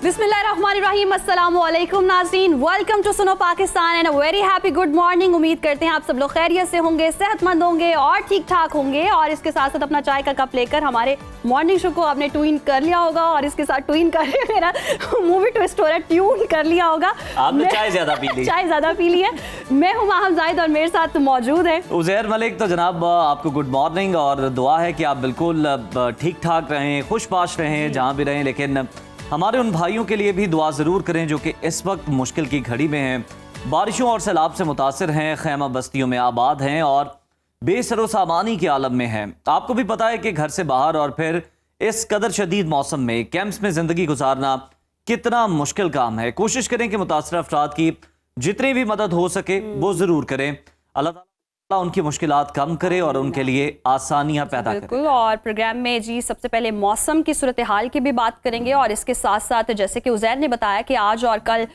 बिस्मिल्लाहिर्रहमानिर्रहीम, अस्सलामु अलैकुम नाज़रीन, वेलकम टू सुनो Pakistan and a very happy good morning. उम्मीद करते हैं आप सब लोग खैरियत से होंगे, सेहतमंद होंगे और ठीक ठाक होंगे। और इसके साथ साथ अपना चाय का कप लेकर हमारे मॉर्निंग शो को आपने ट्यून कर लिया होगा। और इसके साथ ट्यून कर मेरा मुंह भी ट्विस्ट हो रहा है, ट्यून कर लिया होगा। आपने चाय ज्यादा पी ली। चाय ज्यादा पी ली है। मैं हूँ माहम जाहिद और मेरे साथ मौजूद है उज़ैर मलिक। तो जनाब आपको गुड मॉर्निंग और दुआ है कि आप बिल्कुल ठीक ठाक रहें, खुशबाश रहें जहाँ भी रहें। लेकिन हमारे उन भाइयों के लिए भी दुआ ज़रूर करें जो कि इस वक्त मुश्किल की घड़ी में हैं, बारिशों और सैलाब से मुतासिर हैं, खैमा बस्तियों में आबाद हैं और बेसरो सामानी के आलम में हैं। आपको भी पता है कि घर से बाहर और फिर इस कदर शदीद मौसम में कैंप्स में ज़िंदगी गुजारना कितना मुश्किल काम है। कोशिश करें कि मुतासर अफराद की जितनी भी मदद हो सके वो ज़रूर करें। अल्लाह ताला उनकी मुश्किलात कम करे और उनके लिए आसानियां पैदा करे। बिल्कुल। और प्रोग्राम में जी सबसे पहले मौसम की सूरत हाल की भी बात करेंगे और इसके साथ साथ जैसे कि उज़ैर ने बताया कि आज और कल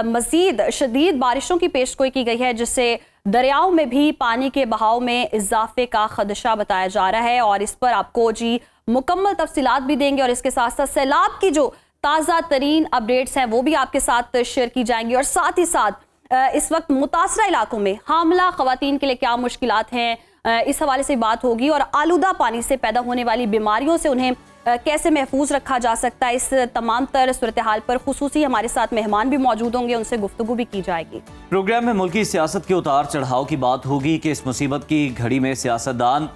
मज़ीद शदीद बारिशों की पेशगोई की गई है, जिससे दरियाओं में भी पानी के बहाव में इजाफे का खदशा बताया जा रहा है। और इस पर आपको जी मुकम्मल तफसीलात भी देंगे और इसके साथ साथ सैलाब की जो ताज़ा तरीन अपडेट्स हैं वो भी आपके साथ शेयर की जाएंगी। और साथ ही साथ इस वक्त मुतासरा इलाकों में हामला ख़वातीन के लिए क्या मुश्किलात हैं, इस हवाले से बात होगी। और आलूदा पानी से पैदा होने वाली बीमारियों से उन्हें कैसे महफूज रखा जा सकता है, इस तमाम तर सूरत हाल पर खुसूसी हमारे साथ मेहमान भी मौजूद होंगे, उनसे गुफ्तगू भी की जाएगी। प्रोग्राम में मुल्की सियासत के उतार चढ़ाव की बात होगी कि इस मुसीबत की घड़ी में सियासतदान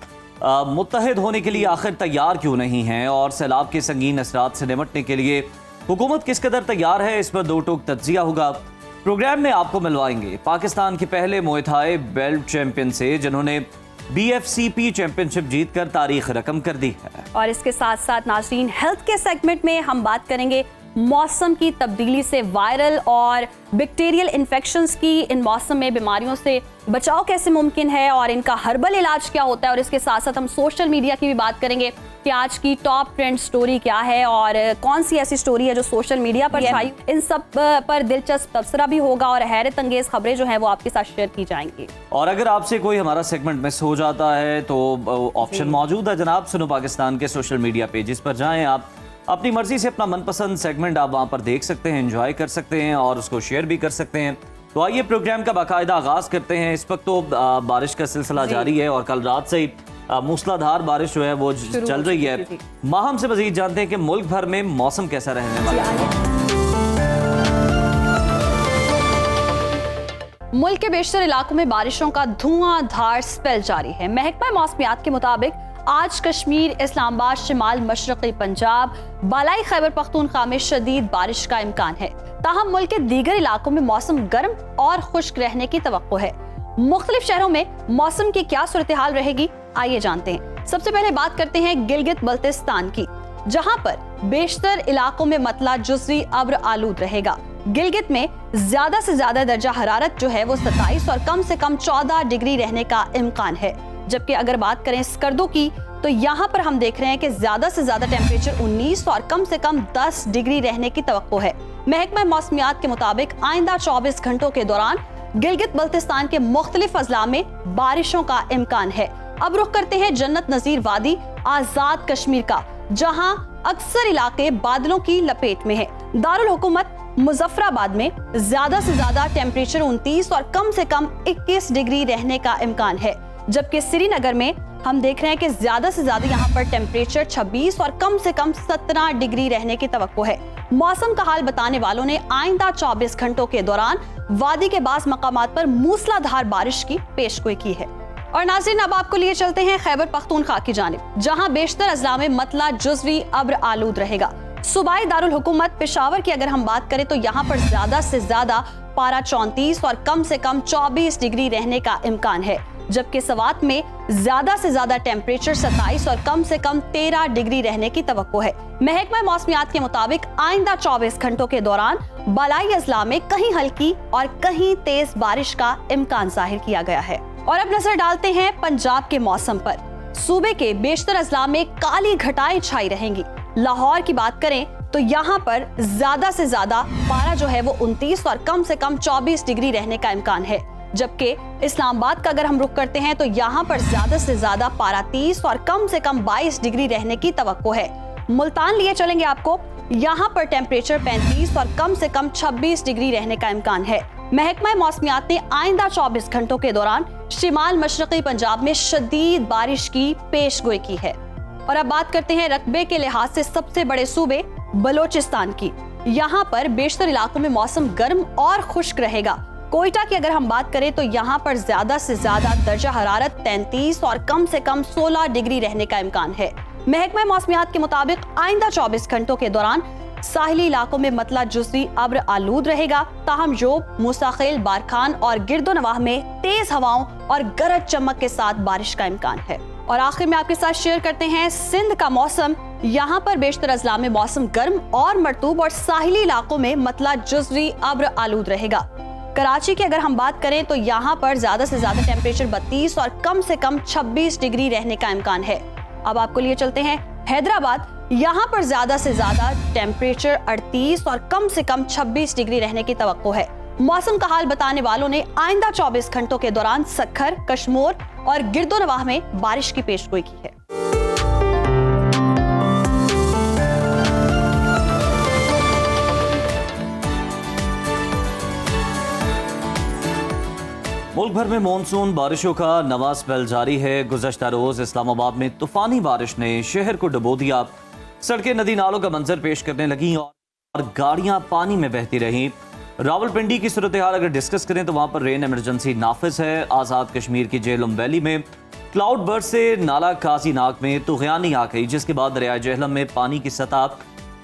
मुत्तहिद होने के लिए आखिर तैयार क्यों नहीं हैं और सैलाब के संगीन असरात से निपटने के लिए हुकूमत किस कदर तैयार है, इस पर दो टोक तज्जिया होगा। प्रोग्राम में आपको मिलवाएंगे पाकिस्तान के पहले मुए थाई बेल्ट चैंपियन से जिन्होंने BFCP चैंपियनशिप जीतकर तारीख रकम कर दी है। और इसके साथ साथ नाज़रीन हेल्थ के सेगमेंट में हम बात करेंगे मौसम की तब्दीली से वायरल और बैक्टीरियल इन्फेक्शंस की, इन मौसम में बीमारियों से बचाव कैसे मुमकिन है और इनका हर्बल इलाज क्या होता है। और इसके साथ साथ हम सोशल मीडिया की भी बात करेंगे कि आज की टॉप ट्रेंड स्टोरी क्या है और कौन सी ऐसी स्टोरी है जो सोशल मीडिया पर छाई। इन सब पर दिलचस्प तबसरा भी होगा और हैरत अंगेज खबरें जो हैं वो आपके साथ शेयर की जाएंगी। और अगर आपसे कोई हमारा सेगमेंट मिस हो जाता है तो ऑप्शन मौजूद है जनाब, सुनो पाकिस्तान के सोशल मीडिया पेजेस पर जाएं, आप अपनी मर्जी से अपना मनपसंद सेगमेंट आप वहां पर देख सकते हैं, एंजॉय कर सकते हैं और उसको शेयर भी कर सकते हैं। तो आइए प्रोग्राम का बाकायदा आगाज करते हैं। इस वक्त तो बारिश का सिलसिला जारी है और कल रात से ही मूसलाधार बारिश जो है वो चल रही है। माहम से मजीद जानते हैं कि मुल्क भर में मौसम कैसा रहने वाला है। मुल्क के बेशतर इलाकों में बारिशों का धुआंधार स्पेल जारी है। महकमा मौसमियात के मुताबिक आज कश्मीर, इस्लामाबाद, शिमाल मशरक़ी पंजाब, बालाई खैबर पख्तूनख्वा में शदीद बारिश का इम्कान है। ताहम मुल्क के दीगर इलाकों में मौसम गर्म और खुश्क रहने की तवक्को है। मुख्तलिफ शहरों में मौसम की क्या सूरत हाल रहेगी, आइए जानते हैं। सबसे पहले बात करते हैं गिलगित बल्तिस्तान की, जहां पर बेशतर इलाकों में मतला जुज़वी अब्र आलूद रहेगा। गिलगित में ज्यादा से ज्यादा दर्जा हरारत जो है वो 27 और कम से कम 14 डिग्री रहने का इम्कान है। जबकि अगर बात करें स्कर्दो की तो यहाँ पर हम देख रहे हैं कि ज्यादा से ज्यादा टेम्परेचर 19 और कम से कम 10 डिग्री रहने की तवक्को है। महकमा मौसमियात के मुताबिक आइंदा 24 घंटों के दौरान गिलगित बल्तिस्तान के मुख्तलिफ अजला में बारिशों का इम्कान है। अब रुख करते हैं जन्नत नजीर वादी आजाद कश्मीर का, जहाँ अक्सर इलाके बादलों की लपेट में है। दारुल हुकूमत मुजफ्फराबाद में ज्यादा से ज्यादा टेम्परेचर 29 और कम से कम 21 डिग्री रहने का इम्कान है। जबकि श्रीनगर में हम देख रहे हैं कि ज्यादा से ज्यादा यहाँ पर टेम्परेचर 26 और कम से कम 17 डिग्री रहने की तवक्को है। मौसम का हाल बताने वालों ने आइंदा 24 घंटों के दौरान वादी के बास मकामात पर मूसलाधार बारिश की पेशगोई की है। और नाज़रीन अब आपको लिए चलते हैं खैबर पख्तूनख्वा की जानिब, जहाँ बेशतर अजला में मतला जुज़वी अब्र आलूद रहेगा। सूबाई दारुल हुकूमत पेशावर की अगर हम बात करें तो यहाँ पर ज्यादा से ज्यादा पारा 34 और कम से कम 24 डिग्री रहने का इम्कान है। जबकि सवात में ज्यादा से ज्यादा टेम्परेचर 27 और कम से कम 13 डिग्री रहने की तवक्को है। महकमा मौसमियात के मुताबिक आइंदा 24 घंटों के दौरान बालाई अजला में कहीं हल्की और कहीं तेज बारिश का इम्कान जाहिर किया गया है। और अब नजर डालते हैं पंजाब के मौसम पर। सूबे के बेशतर अजला में काली घटाएं छाई रहेंगी। लाहौर की बात करें तो यहाँ पर ज्यादा से ज्यादा पारा जो है वो 29 और कम से कम 24 डिग्री रहने का इम्कान है। जबकि इस्लामाबाद का अगर हम रुख करते हैं तो यहाँ पर ज्यादा से ज्यादा पारा 30 और कम से कम 22 डिग्री रहने की तवक्को है। मुल्तान लिए चलेंगे आपको, यहाँ पर टेम्परेचर 35 और कम से कम 26 डिग्री रहने का इम्कान है। महकमा मौसमियात ने आइंदा 24 घंटों के दौरान शिमाल मशरक़ी पंजाब में शदीद बारिश की पेशगोई की है। और अब बात करते हैं रकबे के लिहाज से सबसे बड़े सूबे बलोचिस्तान की। यहाँ पर बेशतर इलाकों में मौसम गर्म और खुश्क रहेगा। कोयटा की अगर हम बात करें तो यहाँ पर ज्यादा से ज्यादा दर्जा हरारत 33 और कम से कम 16 डिग्री रहने का इम्कान है। महकमा मौसमियात के मुताबिक आइंदा 24 घंटों के दौरान साहिली इलाकों में मतला जुज़वी अब्र आलूद रहेगा। ताहम योब, मूसाखेल, बारखान और गिरदोनवाह में तेज हवाओं और गरज चमक के साथ बारिश का इम्कान है। और आखिर में आपके साथ शेयर करते हैं सिंध का मौसम। यहाँ पर बेशतर अजला में मौसम गर्म और मरतूब और साहिली इलाकों में मतला जुज़वी अब्र आलूद रहेगा। कराची की अगर हम बात करें तो यहाँ पर ज्यादा से ज्यादा टेम्परेचर 32 और कम से कम 26 डिग्री रहने का इम्कान है। अब आपको लिए चलते हैं हैदराबाद। यहाँ पर ज्यादा से ज्यादा टेम्परेचर 38 और कम से कम 26 डिग्री रहने की तवक्को है। मौसम का हाल बताने वालों ने आइंदा 24 घंटों के दौरान सक्खर, कश्मोर और गिरदोनवाह में बारिश की पेशगोई की है। मुल्क भर में मानसून बारिशों का नवा स्पेल जारी है। गुज़श्ता रोज इस्लामाबाद में तूफानी बारिश ने शहर को डुबो दिया। सड़कें नदी नालों का मंजर पेश करने लगी और गाड़ियां पानी में बहती रहीं। रावलपिंडी की सूरत हाल अगर डिस्कस करें तो वहां पर रेन इमरजेंसी नाफिज है। आज़ाद कश्मीर की जेहलम वैली में क्लाउड बर्स्ट से नाला काजी नाक में तुग़यानी आ गई, जिसके बाद दरिया जेहलम में पानी की सतह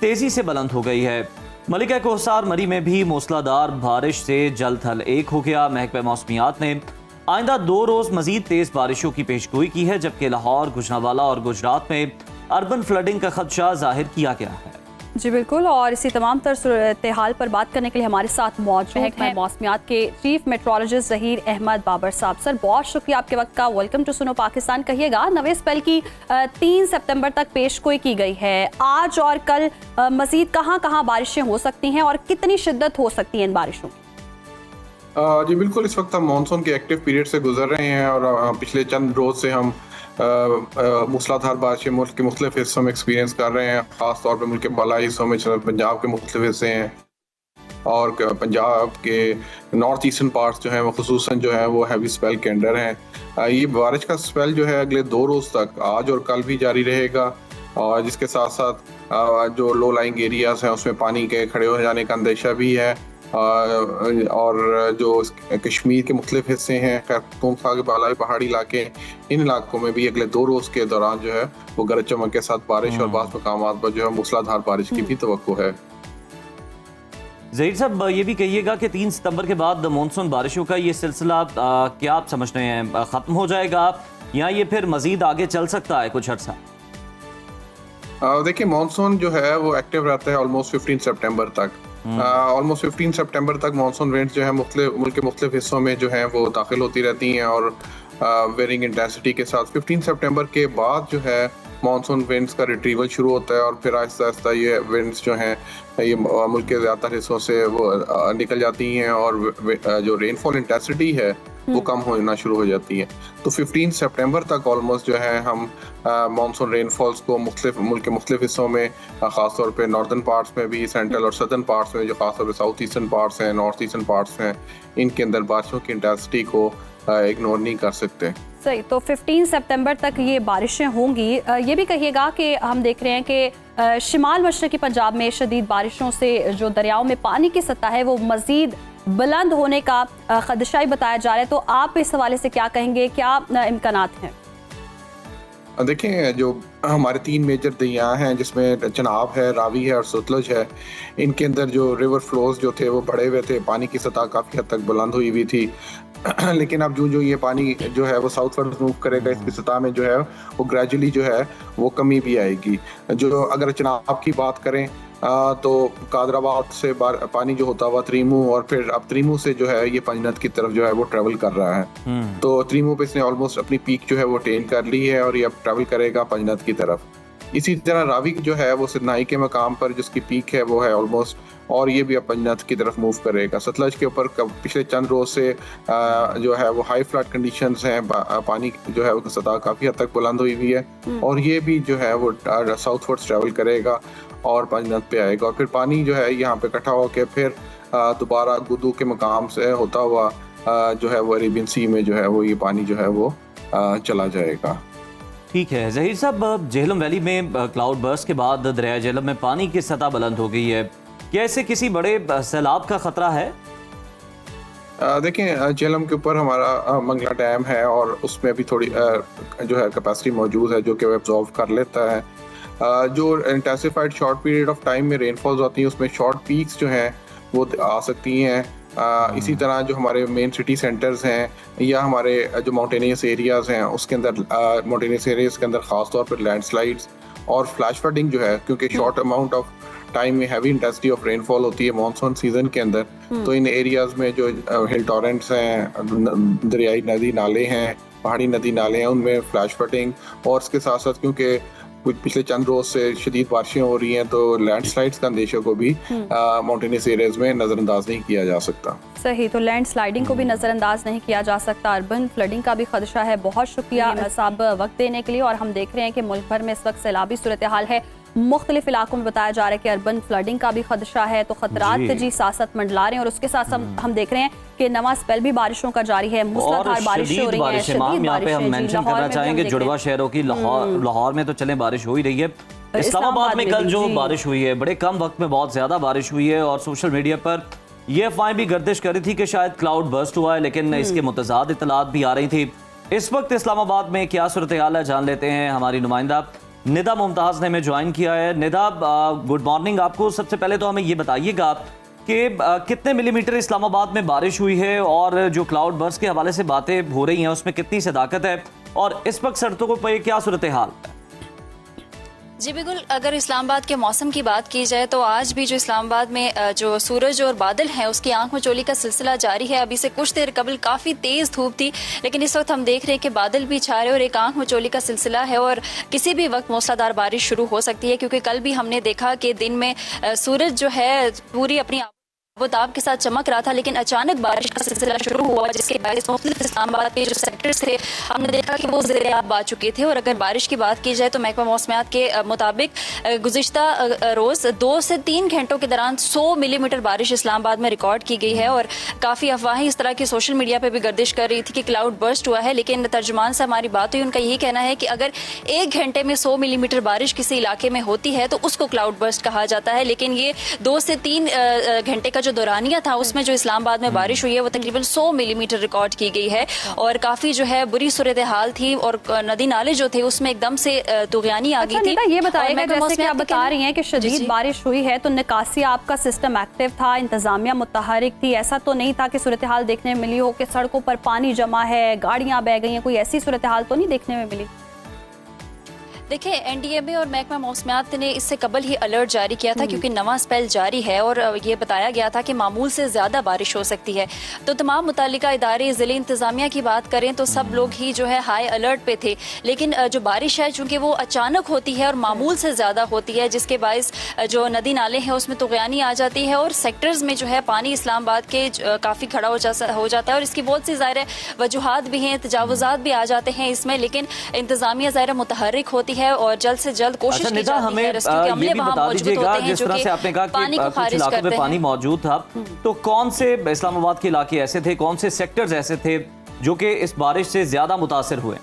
तेजी से बुलंद हो गई है। मलिका कोहसार मरी में भी मूसलाधार बारिश से जल थल एक हो गया। महकमा मौसमियात ने आइंदा 2 रोज मजीद तेज बारिशों की पेशगोई की है, जबकि लाहौर, गुजरांवाला और गुजरात में अर्बन फ्लडिंग का खदशा जाहिर किया गया है। जी बिल्कुल, और इसी तमाम तर सूरत हाल पर बात करने के लिए हमारे साथ मौजूद हैं मौसमियात के चीफ मेट्रोलॉजिस्ट ज़हीर अहमद बाबर साहब। सर, बहुत शुक्रिया आपके वक्त का। वेलकम टू सुनो पाकिस्तान। कहिएगा, नवे स्पेल की 3 सितंबर तक पेशगोई की गई है। आज और कल मजीद कहाँ कहाँ बारिशें हो सकती हैं और कितनी शिद्दत हो सकती है इन बारिशों की? जी बिल्कुल, इस वक्त हम मानसून के एक्टिव पीरियड से गुजर रहे हैं और पिछले चंद रोज से हम मूसलाधार बारिशें मुल्क के मुख्तलिफ हिस्सों में एक्सपीरियंस कर रहे हैं। ख़ास तौर पर मुल्क के बालाई हिस्सों में पंजाब के मुख्तलिफ हिस्से हैं और पंजाब के नॉर्थ ईस्टर्न पार्ट्स जो हैं वो खुसूसन जो है वो हैवी स्पेल के अंडर हैं। ये बारिश का स्पेल जो है अगले 2 रोज़ तक आज और कल भी जारी रहेगा और जिसके साथ साथ जो लो लाइंग एरियाज हैं उसमें पानी के खड़े हो जाने का अंदेशा भी है। और जो कश्मीर के मुख्तलिफ हिस्से हैं, खैरतूमखा के बालाई पहाड़ी इलाके, इन इलाकों में भी अगले 2 रोज़ के दौरान जो है वो गरज चमक के साथ बारिश और बाज़ मकामात पर जो है मूसलाधार बारिश की भी तवक्को है। ज़हीर साहब, ये भी कहिएगा कि 3 सितंबर के बाद मानसून बारिशों का ये सिलसिला क्या आप समझते हैं ख़त्म हो जाएगा या ये फिर मज़ीद आगे चल सकता है कुछ अर्सा? देखिए, मानसून जो है वो एक्टिव रहता है ऑलमोस्ट 15 सितंबर तक। ऑलमोस्ट 15 सितंबर तक मानसून विंड्स जो है मुल्क के मुख्तलिफ हिस्सों में जो है वो दाखिल होती रहती हैं और वेरिंग इंटेंसिटी के साथ 15 सितंबर के बाद जो है मानसून विंड्स का रिट्रीवल शुरू होता है और फिर आहिस्ता आहिस्ता ये विंड्स जो हैं ये मुल्क के ज़्यादातर हिस्सों से वो निकल जाती हैं और जो रेनफॉल इंटेंसिटी है वो कम होना शुरू हो जाती है। तो 15 सितंबर तक ऑलमोस्ट जो है हम मानसून रेनफॉल्स को मुल्क के मुख्तलिफ हिस्सों में, ख़ास तौर पे नॉर्दर्न पार्ट्स में भी, सेंट्रल और सदर्न पार्ट्स में जो ख़ास तौर पे साउथ ईस्टर्न पार्ट्स हैं, नॉर्थ ईस्टर्न पार्ट्स हैं, इनके अंदर बारिशों की इंटेंसिटी को इग्नोर नहीं कर सकते। सही, तो 15 सितंबर तक ये बारिशें होंगी। ये भी कहिएगा कि हम देख रहे हैं कि शिमाल मशरक़ी पंजाब में शदीद बारिशों से जो दरियाओं में पानी की सतह है वो मज़ीद बुलंद होने का खदशा ही बताया जा रहा है। तो आप इस हवाले से क्या कहेंगे, क्या इम्कानात हैं? देखें, जो हमारे 3 मेजर दरिया हैं जिसमें चनाब है, रावी है और सतलुज है, इनके अंदर जो रिवर फ्लोज जो थे वो बढ़े हुए थे, पानी की सतह काफ़ी हद तक बुलंद हुई हुई थी। लेकिन अब जो ये पानी जो है वो साउथवर्ड मूव करेगा, इसकी सतह में जो है वो ग्रेजुअली जो है वो कमी भी आएगी। जो अगर चनाब की बात करें तो कादराबाद से पानी जो होता हुआ त्रीमू और फिर अब त्रीमू से जो है ये पंजनद की तरफ जो है वो ट्रेवल कर रहा है। तो त्रीमू पे इसने ऑलमोस्ट अपनी पीक जो है वो अटेन कर ली है और ये अब ट्रेवल करेगा पंजनद की तरफ। इसी तरह रावी जो है वो सिदनाई के मकाम पर जिसकी पीक है वो है ऑलमोस्ट, और ये भी अब पंजनत की तरफ मूव करेगा। सतलज के ऊपर पिछले चंद रोज से जो है वो हाई फ्लड कंडीशंस हैं, पानी जो है उसकी सतह काफ़ी हद तक बुलंद हुई है, और ये भी जो है वो साउथवर्ड्स ट्रैवल करेगा और पंजनत पे आएगा, और फिर पानी जो है यहाँ पे इकट्ठा होकर फिर दोबारा गुदू के मकाम से होता हुआ जो है वो अरेबियन सी में जो है वो ये पानी जो है वो चला जाएगा। ठीक है जहीर साहब, झेलम वैली में क्लाउड बर्स्ट के बाद दरिया झेलम में पानी की सतह बुलंद हो गई है, क्या इससे किसी बड़े सैलाब का खतरा है? देखें, झेलम के ऊपर हमारा मंगला डैम है और उसमें भी थोड़ी जो है कैपेसिटी मौजूद है जो कि वो एब्जॉर्व कर लेता है। जो intensified short period of time में रेनफॉल्स होती हैं उसमें शॉर्ट पीक्स जो हैं वो आ सकती हैं। इसी तरह जो हमारे मेन सिटी सेंटर्स हैं या हमारे जो माउंटेनियस एरियाज़ हैं उसके अंदर माउंटेनियस एरियाज़ के अंदर ख़ास तौर पर लैंडस्लाइड्स और फ्लैश फ्लडिंग जो है, क्योंकि शॉर्ट अमाउंट ऑफ टाइम में हैवी इंटेंसिटी ऑफ रेनफॉल होती है मानसून सीजन के अंदर, तो इन एरियाज़ में जो हिल टॉरेंट्स हैं, दरियाई नदी नाले हैं, पहाड़ी नदी नाले हैं, उनमें फ्लैश फ्लडिंग, और इसके साथ साथ क्योंकि कुछ पिछले चंद रोज से शदीद बारिशें हो रही हैं तो लैंडस्लाइड्स का अंदेशा को भी माउंटेनियस एरियाज में नज़रअंदाज नहीं किया जा सकता। सही, तो लैंड स्लाइडिंग को भी नज़रअंदाज नहीं किया जा सकता, अर्बन फ्लडिंग का भी खदशा है। बहुत शुक्रिया साहब वक्त देने के लिए। और हम देख रहे हैं कि मुल्क भर में इस वक्त सैलाबी सूरत हाल है, मुख्तलिफ इलाकों में बताया जा रहा है कि अर्बन फ्लडिंग का भी खदशा है, तो खतरात जी साथ मंडला रहे हैं। और उसके साथ हम देख रहे हैं कि नवा स्पेल भी बारिशों का जारी है, मूसलाधार बारिश हो रही है, शदीद बारिश हम मेंशन करना चाहेंगे जुड़वा शहरों की। लाहौर में तो चले बारिश हो ही रही है, इस्लामाबाद में कल जो बारिश हुई है बड़े कम वक्त में बहुत ज्यादा बारिश हुई है, और सोशल मीडिया पर ये अफवाहें भी गर्दिश कर रही थी कि शायद क्लाउड बर्स्ट हुआ है, लेकिन इसके मुतज़ाद इतलात भी आ रही थी। इस वक्त इस्लामाबाद में क्या सूरत हाल है जान लेते हैं। हमारी नुमाइंदा निदा मुमताज ने हमें ज्वाइन किया है। निदा, गुड मॉर्निंग आपको। सबसे पहले तो हमें ये बताइएगा कि कितने मिलीमीटर इस्लामाबाद में बारिश हुई है, और जो क्लाउड बर्स्ट के हवाले से बातें हो रही हैं उसमें कितनी सदाकत है, और इस वक्त सड़कों पर क्या सूरत हाल है? जी बिल्कुल, अगर इस्लामाबाद के मौसम की बात की जाए तो आज भी जो इस्लामाबाद में जो सूरज और बादल हैं उसकी आंख मचोली का सिलसिला जारी है। अभी से कुछ देर कबल काफ़ी तेज़ धूप थी, लेकिन इस वक्त हम देख रहे हैं कि बादल भी छा रहे हैं और एक आंख मचोली का सिलसिला है, और किसी भी वक्त मूसलाधार बारिश शुरू हो सकती है, क्योंकि कल भी हमने देखा कि दिन में सूरज जो है पूरी अपनी वो ताप के साथ चमक रहा था, लेकिन अचानक बारिश का सिलसिला शुरू हुआ, जिसके बायस मुख्तलिफ इस्लामाबाद के जो सेक्टर्स थे हमने देखा कि वो ज़ेर-ए-आब आ चुके थे। और अगर बारिश की बात की जाए तो महकमा मौसमियात के मुताबिक गुज़िश्ता रोज़ 2 से 3 घंटों के दौरान 100 मिलीमीटर बारिश इस्लामाबाद में रिकॉर्ड की गई है, और काफ़ी अफवाहें इस तरह की सोशल मीडिया पर भी गर्दिश कर रही थी कि क्लाउड बर्स्ट हुआ है, लेकिन तर्जुमान से हमारी बात हुई, उनका यही कहना है कि अगर 1 घंटे में 100 मिलीमीटर बारिश किसी इलाके में होती है तो उसको क्लाउड बर्स्ट कहा जाता है, लेकिन ये 2 से 3 घंटे का जो दौरानिया था उसमें जो इस्लामाबाद में बारिश हुई है वो तकरीबन 100 मिलीमीटर रिकॉर्ड की गई है, और काफी जो है बुरी सूरत हाल थी, और नदी नाले जो थे उसमें एकदम से तुगयानी आ गई थी। ये बताइएगा, जैसे कि आप बता रही हैं कि शदीद बारिश हुई है, तो निकासी आपका सिस्टम एक्टिव था, इंतजामिया मुतहरिक थी, ऐसा तो नहीं था कि सूरत हाल देखने में मिली हो कि सड़कों पर पानी जमा है, गाड़ियां बह गई हैं, कोई ऐसी सूरत हाल तो नहीं देखने में मिली? देखिए, एनडीएमए और महकमा मौसमियात ने इससे कबल ही अलर्ट जारी किया था, क्योंकि नवा स्पेल जारी है और ये बताया गया था कि मामूल से ज़्यादा बारिश हो सकती है। तो तमाम मुतालिका इदारे, ज़िले इंतज़ामिया की बात करें तो सब लोग ही जो है हाई अलर्ट पे थे, लेकिन जो बारिश है चूँकि वो अचानक होती है और मामूल से ज़्यादा होती है, जिसके बायस जो नदी नाले हैं उसमें तुगयानी आ जाती है, और सेक्टर्स में जो है पानी इस्लामाबाद के काफ़ी खड़ा हो जाता है, और इसकी बहुत सी ज़ाहिर है वजूहात भी हैं, तजावुज़ात भी आ जाते हैं इसमें, लेकिन इंतज़ामिया ज़ाहिर मुतहर्रिक होती है और जल्द से जल्द कोशिश की जाती है। रेस्क्यू के अमले वहां मौजूद होते हैं, जिस तरह से आपने कहा कि कुछ इलाकों में पानी मौजूद था, तो कौन से इस्लामाबाद के इलाके ऐसे थे, कौन से सेक्टर्स ऐसे थे जो कि इस बारिश से ज्यादा मुतासिर हुए?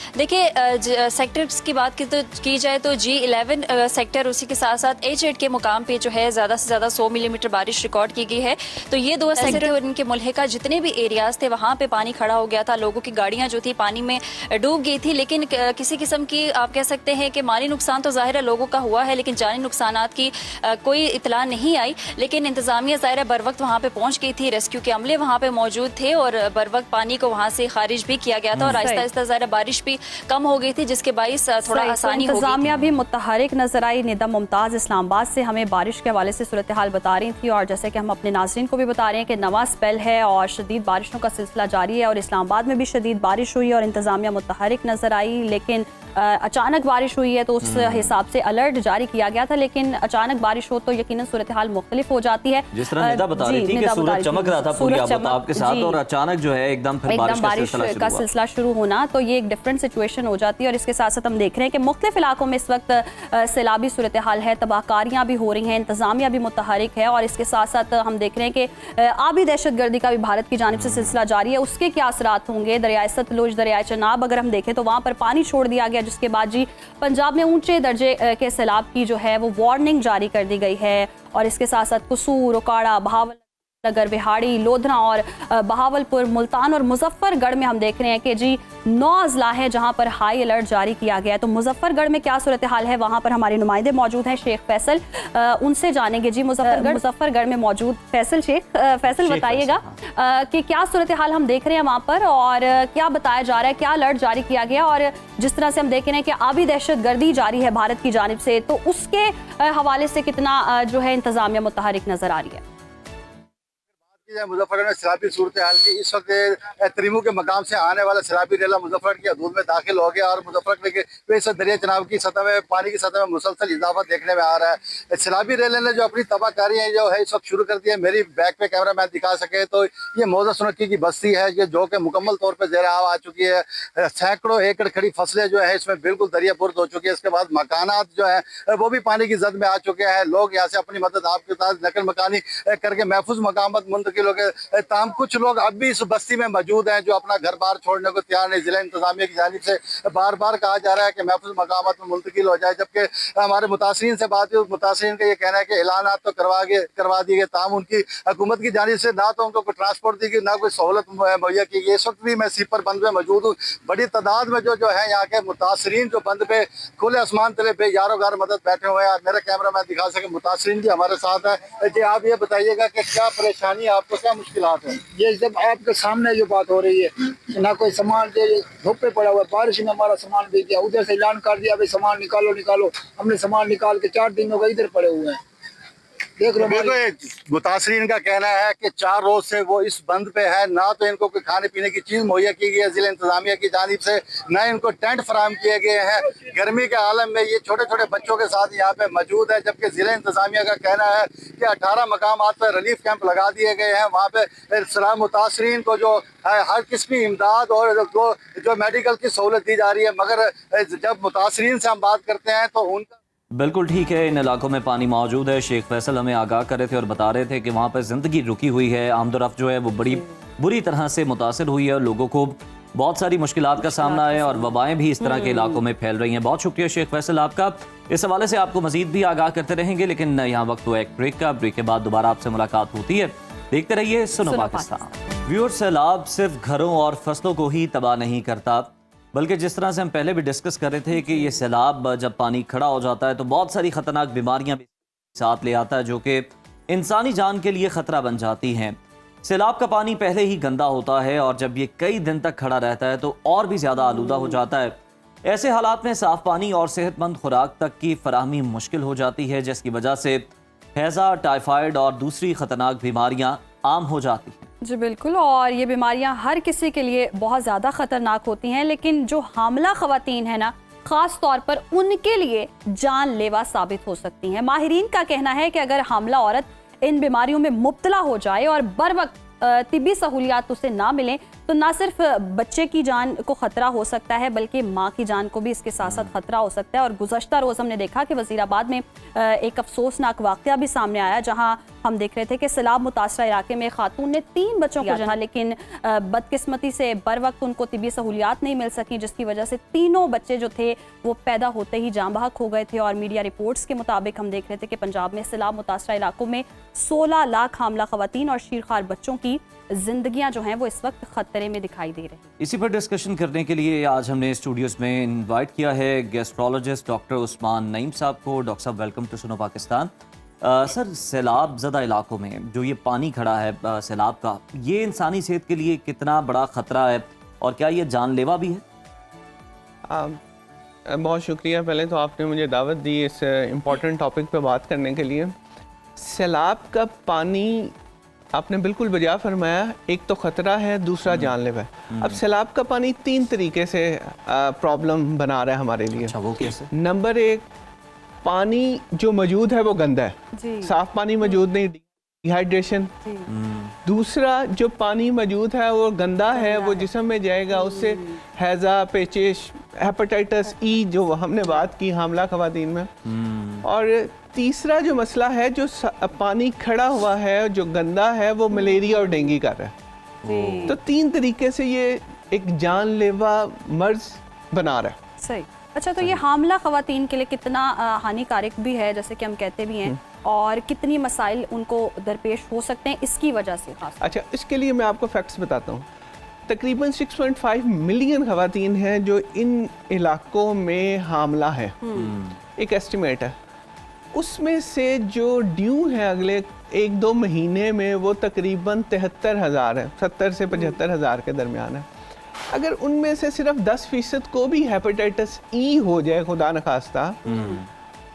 देखिए, सेक्टर्स की बात की जाए तो G11 सेक्टर, उसी के साथ साथ H8 के मुकाम पे जो है ज़्यादा से ज़्यादा 100 मिलीमीटर बारिश रिकॉर्ड की गई है। तो ये 2 सेक्टर और इनके मुल्हिका जितने भी एरियाज थे वहाँ पे पानी खड़ा हो गया था, लोगों की गाड़ियाँ जो थी पानी में डूब गई थी, लेकिन किसी किस्म की आप कह सकते हैं कि माली नुकसान तो ज़ाहिर है लोगों का हुआ है, लेकिन जानी नुकसानात की कोई इतला नहीं आई। लेकिन इंतज़ामिया ज़ाहिर है बर वक्त वहाँ पर पहुँच गई थी, रेस्क्यू के अमले वहाँ पर मौजूद थे और बर वक्त पानी को वहाँ से खारिज भी किया गया था, और आहिस्ता आहिस्ता ज़ाहिर बारिश भी कम हो गई थी, जिसके बाइस थोड़ा आसानी हो गई। इंतजामिया भी मुतहरिक नजर आई। निदा मुमताज इस्लामाबाद से हमें बारिश के हवाले से सूरत हाल बता रही थी, और जैसे कि हम अपने नाज़रीन को भी बता रहे हैं कि नवा स्पेल है और शदीद बारिशों का सिलसिला जारी है, और इस्लामाबाद में भी शदीद बारिश हुई और इंतजामिया मुतहरिक नजर आई। लेकिन अचानक बारिश हुई है तो उस हिसाब से अलर्ट जारी किया गया था, लेकिन अचानक बारिश हो तो यकीनन सूरत हाल मुख्तलिफ हो जाती है। जिस तरह निदा बता रही थी कि सूरज चमक रहा था पूरी आफताब के साथ, और अचानक जो है एकदम फिर बारिश का सिलसिला शुरू होना, तो ये एक डिफरेंट सिचुएशन हो जाती है। और इसके साथ साथ हम देख रहे हैं कि मुख्तलिफ इलाकों में इस वक्त सैलाबी सूरत हाल है, तबाहकारियाँ भी हो रही हैं, इंतजामिया भी मुतहरिक है, और इसके साथ साथ हम देख रहे हैं कि आबी दहशतगर्दी का भी भारत की जानिब से सिलसिला जारी है। उसके क्या असरात होंगे? दरियाए सतलुज, दरियाए चनाब अगर हम देखें तो वहाँ पर पानी छोड़ दिया गया, जिसके बाद जी पंजाब में ऊंचे दर्जे के सैलाब की जो है वो वार्निंग जारी कर दी गई है। और इसके साथ साथ कसूर, उकाड़ा, बहावलनगर, बिहाड़ी, लोधना और बहावलपुर, मुल्तान और मुजफ्फरगढ़ में हम देख रहे हैं कि जी 9 अजला है जहां पर हाई अलर्ट जारी किया गया है। तो मुजफ्फरगढ़ में क्या सूरत हाल है, वहां पर हमारे नुमाइंदे मौजूद हैं, शेख फैसल, उनसे जानेंगे। जी मुजफ्फरगढ़ में मौजूद फैसल, फैसल बताइएगा कि क्या सूरत हाल हम देख रहे हैं वहां पर, और क्या बताया जा रहा है, क्या अलर्ट जारी किया गया, और जिस तरह से हम देख रहे हैं कि आबी दहशतगर्दी जारी है भारत की जानिब से, तो उसके हवाले से कितना जो है इंतजामिया मुतहरिक नजर आ रही है? मुजफ्फरगढ़ में सैलाबी सूरत हाल की इस वक्त तरीमू के मकाम से आने वाला सैलाबी रेला मुजफ्फरगढ़ की हदूद में दाखिल हो गया, और मुजफ्फरगढ़ के इस दरिया चनाब की सतह में, पानी की सतह में मुसलसल इजाफा देखने में आ रहा है। सैलाबी रेले ने जो अपनी तबाहकारी है जो है इस वक्त शुरू कर दी है। मेरी बैक पे कैमरा मैन दिखा सके तो ये मौजा सुनकी की बस्ती है जो कि मुकम्मल तौर पर ज़ेर आब आ चुकी है। सैकड़ों एकड़ खड़ी फसलें जो है इसमें बिल्कुल दरिया बुर्द हो चुकी है। इसके बाद मकानात जो है वो भी पानी की जद में आ चुके हैं। लोग यहाँ से अपनी मदद आपके साथ नकल मकानी करके महफूज मकामत मुंतकिल हो गए। तमाम कुछ लोग अब भी इस बस्ती में मौजूद हैं जो अपना घर बार छोड़ने को तैयार नहीं। जिला इंतजामिया की जानिब से बार बार कहा जा रहा है कि महफूज मकामत में मुंतकिल हो जाए, जबकि हमारे मुतासरीन से बात हुई, मुतासरीन का ये कहना है कि ऐलानात तो करवा दिए गए, ताम उनकी हुकूमत की जानिब से ना तो उनको कोई ट्रांसपोर्ट दी गई, ना कोई सहूलत मुहैया की गई। इस वक्त भी मैं सीपर बंद में मौजूद हूँ। बड़ी तादाद में जो है यहाँ के मुतासरीन जो बंद पे खुले आसमान तले पे यारो गार मदद बैठे हुए हैं। मेरा कैमरा मैं दिखा सके, मुतासरीन भी हमारे साथ है। जी आप ये बताइएगा कि क्या परेशानी है आपको, क्या मुश्किलात है? ये जब आपके सामने जो बात हो रही है, ना कोई सामान धूप पे पड़ा हुआ है, बारिश में हमारा सामान भीग गया, उधर से ऐलान कर दिया भाई सामान निकालो निकालो, हमने सामान निकाल के 4 दिन हो गए इधर पड़े हुए हैं। देख लो, मुतासरीन का कहना है कि 4 रोज से वो इस बंद पे है, ना तो इनको कोई खाने पीने की चीज मुहैया की गई है जिला इंतजामिया की जानिब से, ना इनको टेंट फराहम किए गए हैं। गर्मी के आलम में ये छोटे छोटे बच्चों के साथ यहाँ पे मौजूद है, जबकि जिला इंतजामिया का कहना है कि 18 मकामात पर रिलीफ कैंप लगा दिए गए हैं। वहाँ पे सलाम मुतासरीन को जो है हर किस्म की इमदाद और जो मेडिकल की सहूलत दी जा रही है, मगर जब मुतासरीन से हम बात करते हैं तो उनका बिल्कुल ठीक है, इन इलाकों में पानी मौजूद है। शेख फैसल हमें आगाह कर रहे थे और बता रहे थे कि वहाँ पर ज़िंदगी रुकी हुई है, आमदोरफ्त जो है वो बड़ी बुरी तरह से मुतासर हुई है और लोगों को बहुत सारी मुश्किलात का सामना है और वबाएं भी इस तरह के इलाकों में फैल रही हैं। बहुत शुक्रिया शेख फैसल आपका। इस हवाले से आपको मजीद भी आगाह करते रहेंगे, लेकिन यहाँ वक्त हुआ एक ब्रेक का। ब्रेक के बाद दोबारा आपसे मुलाकात होती है। देखते रहिए सुनो पाकिस्तान। व्यूअर्स, सैलाब सिर्फ घरों और फसलों को ही तबाह नहीं करता, बल्कि जिस तरह से हम पहले भी डिस्कस कर रहे थे कि ये सैलाब जब पानी खड़ा हो जाता है तो बहुत सारी ख़तरनाक बीमारियां भी साथ ले आता है जो कि इंसानी जान के लिए ख़तरा बन जाती हैं। सैलाब का पानी पहले ही गंदा होता है और जब ये कई दिन तक खड़ा रहता है तो और भी ज़्यादा आलूदा हो जाता है। ऐसे हालात में साफ़ पानी और सेहतमंद खुराक तक की फराहमी मुश्किल हो जाती है, जिसकी वजह से हैज़ा, टाइफाइड और दूसरी ख़तरनाक बीमारियाँ आम हो जाती हैं। जी बिल्कुल, और ये बीमारियां हर किसी के लिए बहुत ज़्यादा ख़तरनाक होती हैं, लेकिन जो हामला ख़वातीन है ना, ख़ास तौर पर उनके लिए जानलेवा साबित हो सकती हैं। माहिरीन का कहना है कि अगर हामला औरत इन बीमारियों में मुब्तला हो जाए और बर वक्त तिब्बी सहूलियात उसे ना मिलें तो ना सिर्फ बच्चे की जान को ख़तरा हो सकता है बल्कि माँ की जान को भी इसके साथ साथ ख़तरा हो सकता है। और गुज़श्ता रोज़ हमने देखा कि वज़ीराबाद में एक अफसोसनाक वाक़या भी सामने आया, जहाँ हम देख रहे थे कि सैलाब मुतासरा इलाके में खातून ने 3 बच्चों को जन्म, लेकिन बदकिस्मती से बर वक्त उनको तिब्बी सहूलियात नहीं मिल सकी, जिसकी वजह से तीनों बच्चे जो थे वो पैदा होते ही जाँ बहक हो गए थे। और मीडिया रिपोर्ट्स के मुताबिक हम देख रहे थे कि पंजाब में सैलाब मुतासरा इलाकों में 16 लाख हामला ख़वातीन और शीरखार बच्चों की जिंदगियां जो हैं वो इस वक्त खतरे में दिखाई दे रही हैं। इसी पर डिस्कशन करने के लिए आज हमने स्टूडियोज में इनवाइट किया है गैस्ट्रोलॉजिस्ट डॉक्टर उस्मान नईम साहब को। डॉक्टर साहब, वेलकम टू सुनो पाकिस्तान। सर, सैलाब ज़दा इलाकों में जो ये पानी खड़ा है सैलाब का, ये इंसानी सेहत के लिए कितना बड़ा ख़तरा है और क्या ये जानलेवा भी है? बहुत शुक्रिया, पहले तो आपने मुझे दावत दी इस इम्पॉर्टेंट टॉपिक पे बात करने के लिए। सैलाब का पानी आपने बिल्कुल बजा फरमाया, एक तो ख़तरा है, दूसरा जानलेवा है। अब सैलाब का पानी 3 तरीके से प्रॉब्लम बना रहा है हमारे लिए। अच्छा, वो कैसे? नंबर 1, पानी जो मौजूद है वो गंदा है, साफ पानी मौजूद नहीं, डिहाइड्रेशन। दूसरा, जो पानी मौजूद है वो गंदा है, वो जिस्म में जाएगा, उससे हैज़ा, पेचिश, हेपेटाइटिस ई जो हमने बात की हामला ख़वातीन में। और तीसरा जो मसला है, जो पानी खड़ा हुआ है जो गंदा है, वो मलेरिया और डेंगू कर रहा है। तो 3 तरीके से ये एक जानलेवा मर्ज बना रहा है। सही। अच्छा, तो ये हामला ख़वातीन के लिए कितना हानिकारक भी है, जैसे कि हम कहते भी हैं, और कितनी मसाइल उनको दरपेश हो सकते हैं इसकी वजह से खास? अच्छा, इसके लिए मैं आपको फैक्ट्स बताता हूँ। तकरीबन 6.5 मिलियन ख़वातीन हैं जो इन इलाकों में हामला है, एक एस्टिमेट है। उसमें से जो ड्यू है अगले 1-2 महीने में, वो तकरीबन 73,000 है, 70 से 75,000 के दरमियान है। अगर उनमें से सिर्फ 10% को भी हेपेटाइटिस ई हो जाए, खुदा न खास्ता,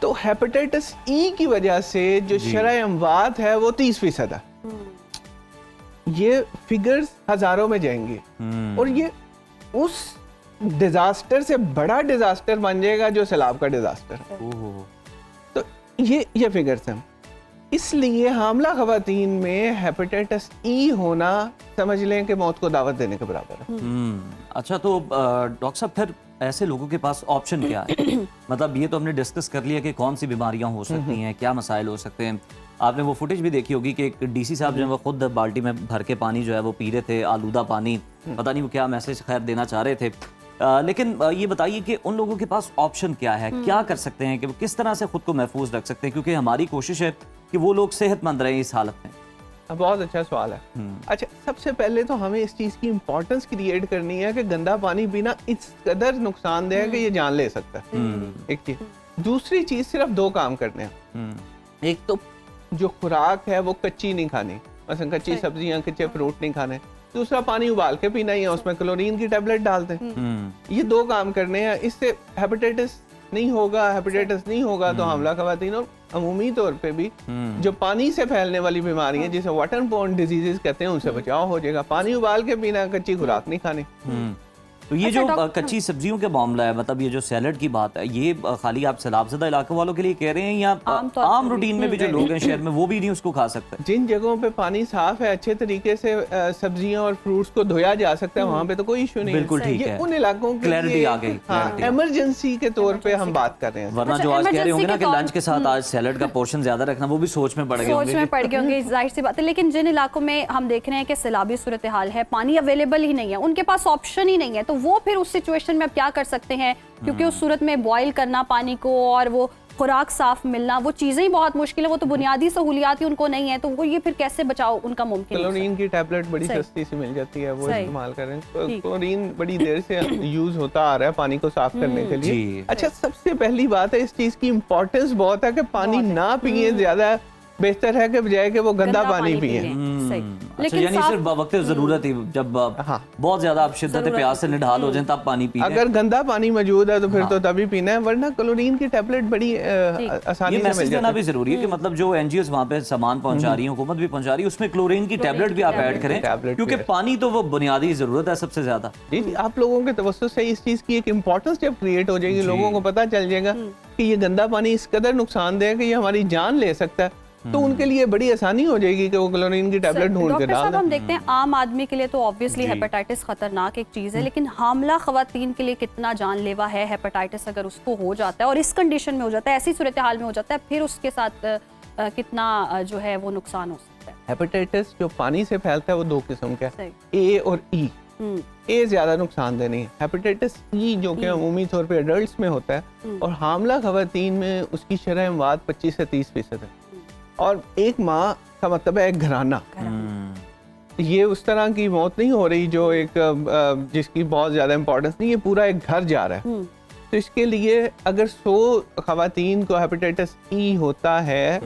तो हेपेटाइटिस ई की वजह से जो शरह अमवात है वो 30% है। ये फिगर्स हजारों में जाएंगे और ये उस डिजास्टर से बड़ा डिजास्टर बन जाएगा जो सैलाब का डिजास्टर है। तो ये फिगर्स हैं। इसलिए हामला ख़वातीन में हेपेटाइटिस ई होना समझ लें कि मौत को दावत देने के बराबर है। अच्छा, तो डॉक्टर साहब फिर ऐसे लोगों के पास ऑप्शन क्या है? मतलब ये तो हमने डिस्कस कर लिया कि कौन सी बीमारियां हो सकती हैं, क्या मसाइल हो सकते हैं। आपने वो फुटेज भी देखी होगी कि एक डीसी साहब जो है वो खुद बाल्टी में भर के पानी जो है वो पी रहे थे, आलूदा पानी, पता नहीं वो क्या मैसेज खैर देना चाह रहे थे। लेकिन ये बताइए कि उन लोगों के पास ऑप्शन क्या है, क्या कर सकते हैं, कि वो किस तरह से खुद को महफूज रख सकते हैं, क्योंकि हमारी कोशिश है कि वो लोग सेहतमंद रहें इस हालत में। बहुत अच्छा सवाल है। अच्छा, सबसे पहले तो हमें इस चीज़ की इम्पोर्टेंस क्रिएट करनी है कि गंदा पानी पीना इस कदर नुकसानदेह है कि ये जान ले सकता है, एक चीज। दूसरी चीज, सिर्फ 2 काम करने हैं। एक तो जो खुराक है वो कच्ची नहीं खानी, मसलन कच्ची सब्जियां, कच्चे फ्रूट नहीं खाने। दूसरा, पानी उबाल के पीना ही है, उसमें क्लोरीन की टेबलेट डाल दें। ये 2 काम करने हैं। इससे हेपेटाइटिस नहीं होगा तो हामला ख़वातीन और अमूमी तौर पे भी जो पानी से फैलने वाली बीमारी है, जिसे वाटर बोर्न डिजीजेस कहते हैं, उनसे बचाव हो जाएगा। पानी उबाल के पीना, कच्ची खुराक नहीं खानी। तो ये जो कच्ची सब्जियों के मामला है, मतलब ये जो सैलड की बात है, ये खाली आप सैलाबज़दा इलाकों वालों के लिए कह रहे हैं या आम रूटीन में भी जो लोग हैं शहर में वो भी नहीं उसको खा सकते? जिन जगहों पे पानी साफ है, अच्छे तरीके से सब्जियां और फ्रूट्स को धोया जा सकता है, वहाँ पे तो कोई इशू नहीं। बिल्कुल ठीक है, उन इलाकों के क्लैरिटी आ गई। इमरजेंसी के तौर पे हम बात कर रहे हैं। वरना जो आज कह रहे होंगे ना कि लंच के साथ आज सैलड का पोर्शन ज्यादा रखना, वो भी सोच में पड़ गए होंगे, जाहिर सी बात है। लेकिन जिन इलाकों में हम देख रहे हैं कि सैलाबी सूरत हाल है, पानी अवेलेबल ही नहीं है, उनके पास ऑप्शन ही नहीं है, तो वो फिर उस सिचुएशन में अब क्या कर सकते हैं? क्योंकि उस सूरत में बॉयल करना पानी को और वो खुराक साफ मिलना, वो चीजें ही बहुत मुश्किल है, वो तो बुनियादी सहूलियात ही उनको नहीं है, तो वो ये फिर कैसे बचाओ उनका मुमकिन? क्लोरीन की टैबलेट बड़ी सस्ती से मिल जाती है, वो इस्तेमाल करें। क्लोरीन बड़ी देर से यूज होता आ रहा है पानी को साफ करने के लिए। अच्छा, सबसे पहली बात है, इस चीज की इम्पोर्टेंस बहुत है कि पानी ना पिए, ज्यादा बेहतर है कि बजाय कि वो गंदा पानी पिए। लेकिन यानी सिर्फ वक्त जरूरत ही, जब बहुत ज्यादा आप शिद्दत प्यास से निढाल हो जाए तब पानी पिए। अगर गंदा पानी मौजूद है तो फिर तो तभी पीना है, वरना क्लोरीन की टैबलेट बड़ी आसानी से मिल जाती है। भी जरूरी है कि मतलब जो एनजीओ वहाँ पे सामान पहुंचा रही है, हुकूमत भी पहुंचा रही है, उसमें क्लोरीन की टैबलेट भी आप ऐड करें, क्योंकि पानी तो वो बुनियादी जरूरत है सबसे ज्यादा। जी, आप लोगों के तवज्जुह से इस चीज की एक इम्पोर्टेंस जब क्रिएट हो जाएगी, लोगों को पता चल जाएगा कि ये गंदा पानी इस कदर नुकसानदेह है कि ये हमारी जान ले सकता है, तो उनके लिए बड़ी आसानी हो जाएगी कि वो क्लोरीन की टैबलेट ढूंढ के डाल दें। हम देखते हैं आम आदमी के लिए तो ऑब्वियसली हेपेटाइटिस खतरनाक एक चीज है, लेकिन हामला ख़वातीन के लिए कितना जानलेवा है हेपेटाइटिस? अगर उसको हो जाता है और इस कंडीशन में हो जाता है, ऐसी सूरत हाल में हो जाता है, फिर उसके साथ कितना जो है वो नुकसान हो सकता है? हेपेटाइटिस जो पानी से फैलता है वो 2 किस्म का है, ए और ई। ए ज्यादा नुकसानदेह नहीं है। हेपेटाइटिस ई जो कि अमूमी तौर पे एडल्ट्स में होता है और हामला ख़वातीन में उसकी शरह अमवात 25 से 30% है। और एक माँ का मतलब है एक घराना। ये उस तरह की मौत नहीं हो रही जो एक जिसकी बहुत ज्यादा इंपॉर्टेंस नहीं है, पूरा एक घर जा रहा है। तो इसके लिए अगर 100 ख़वातीन को हेपेटाइटिस ई होता है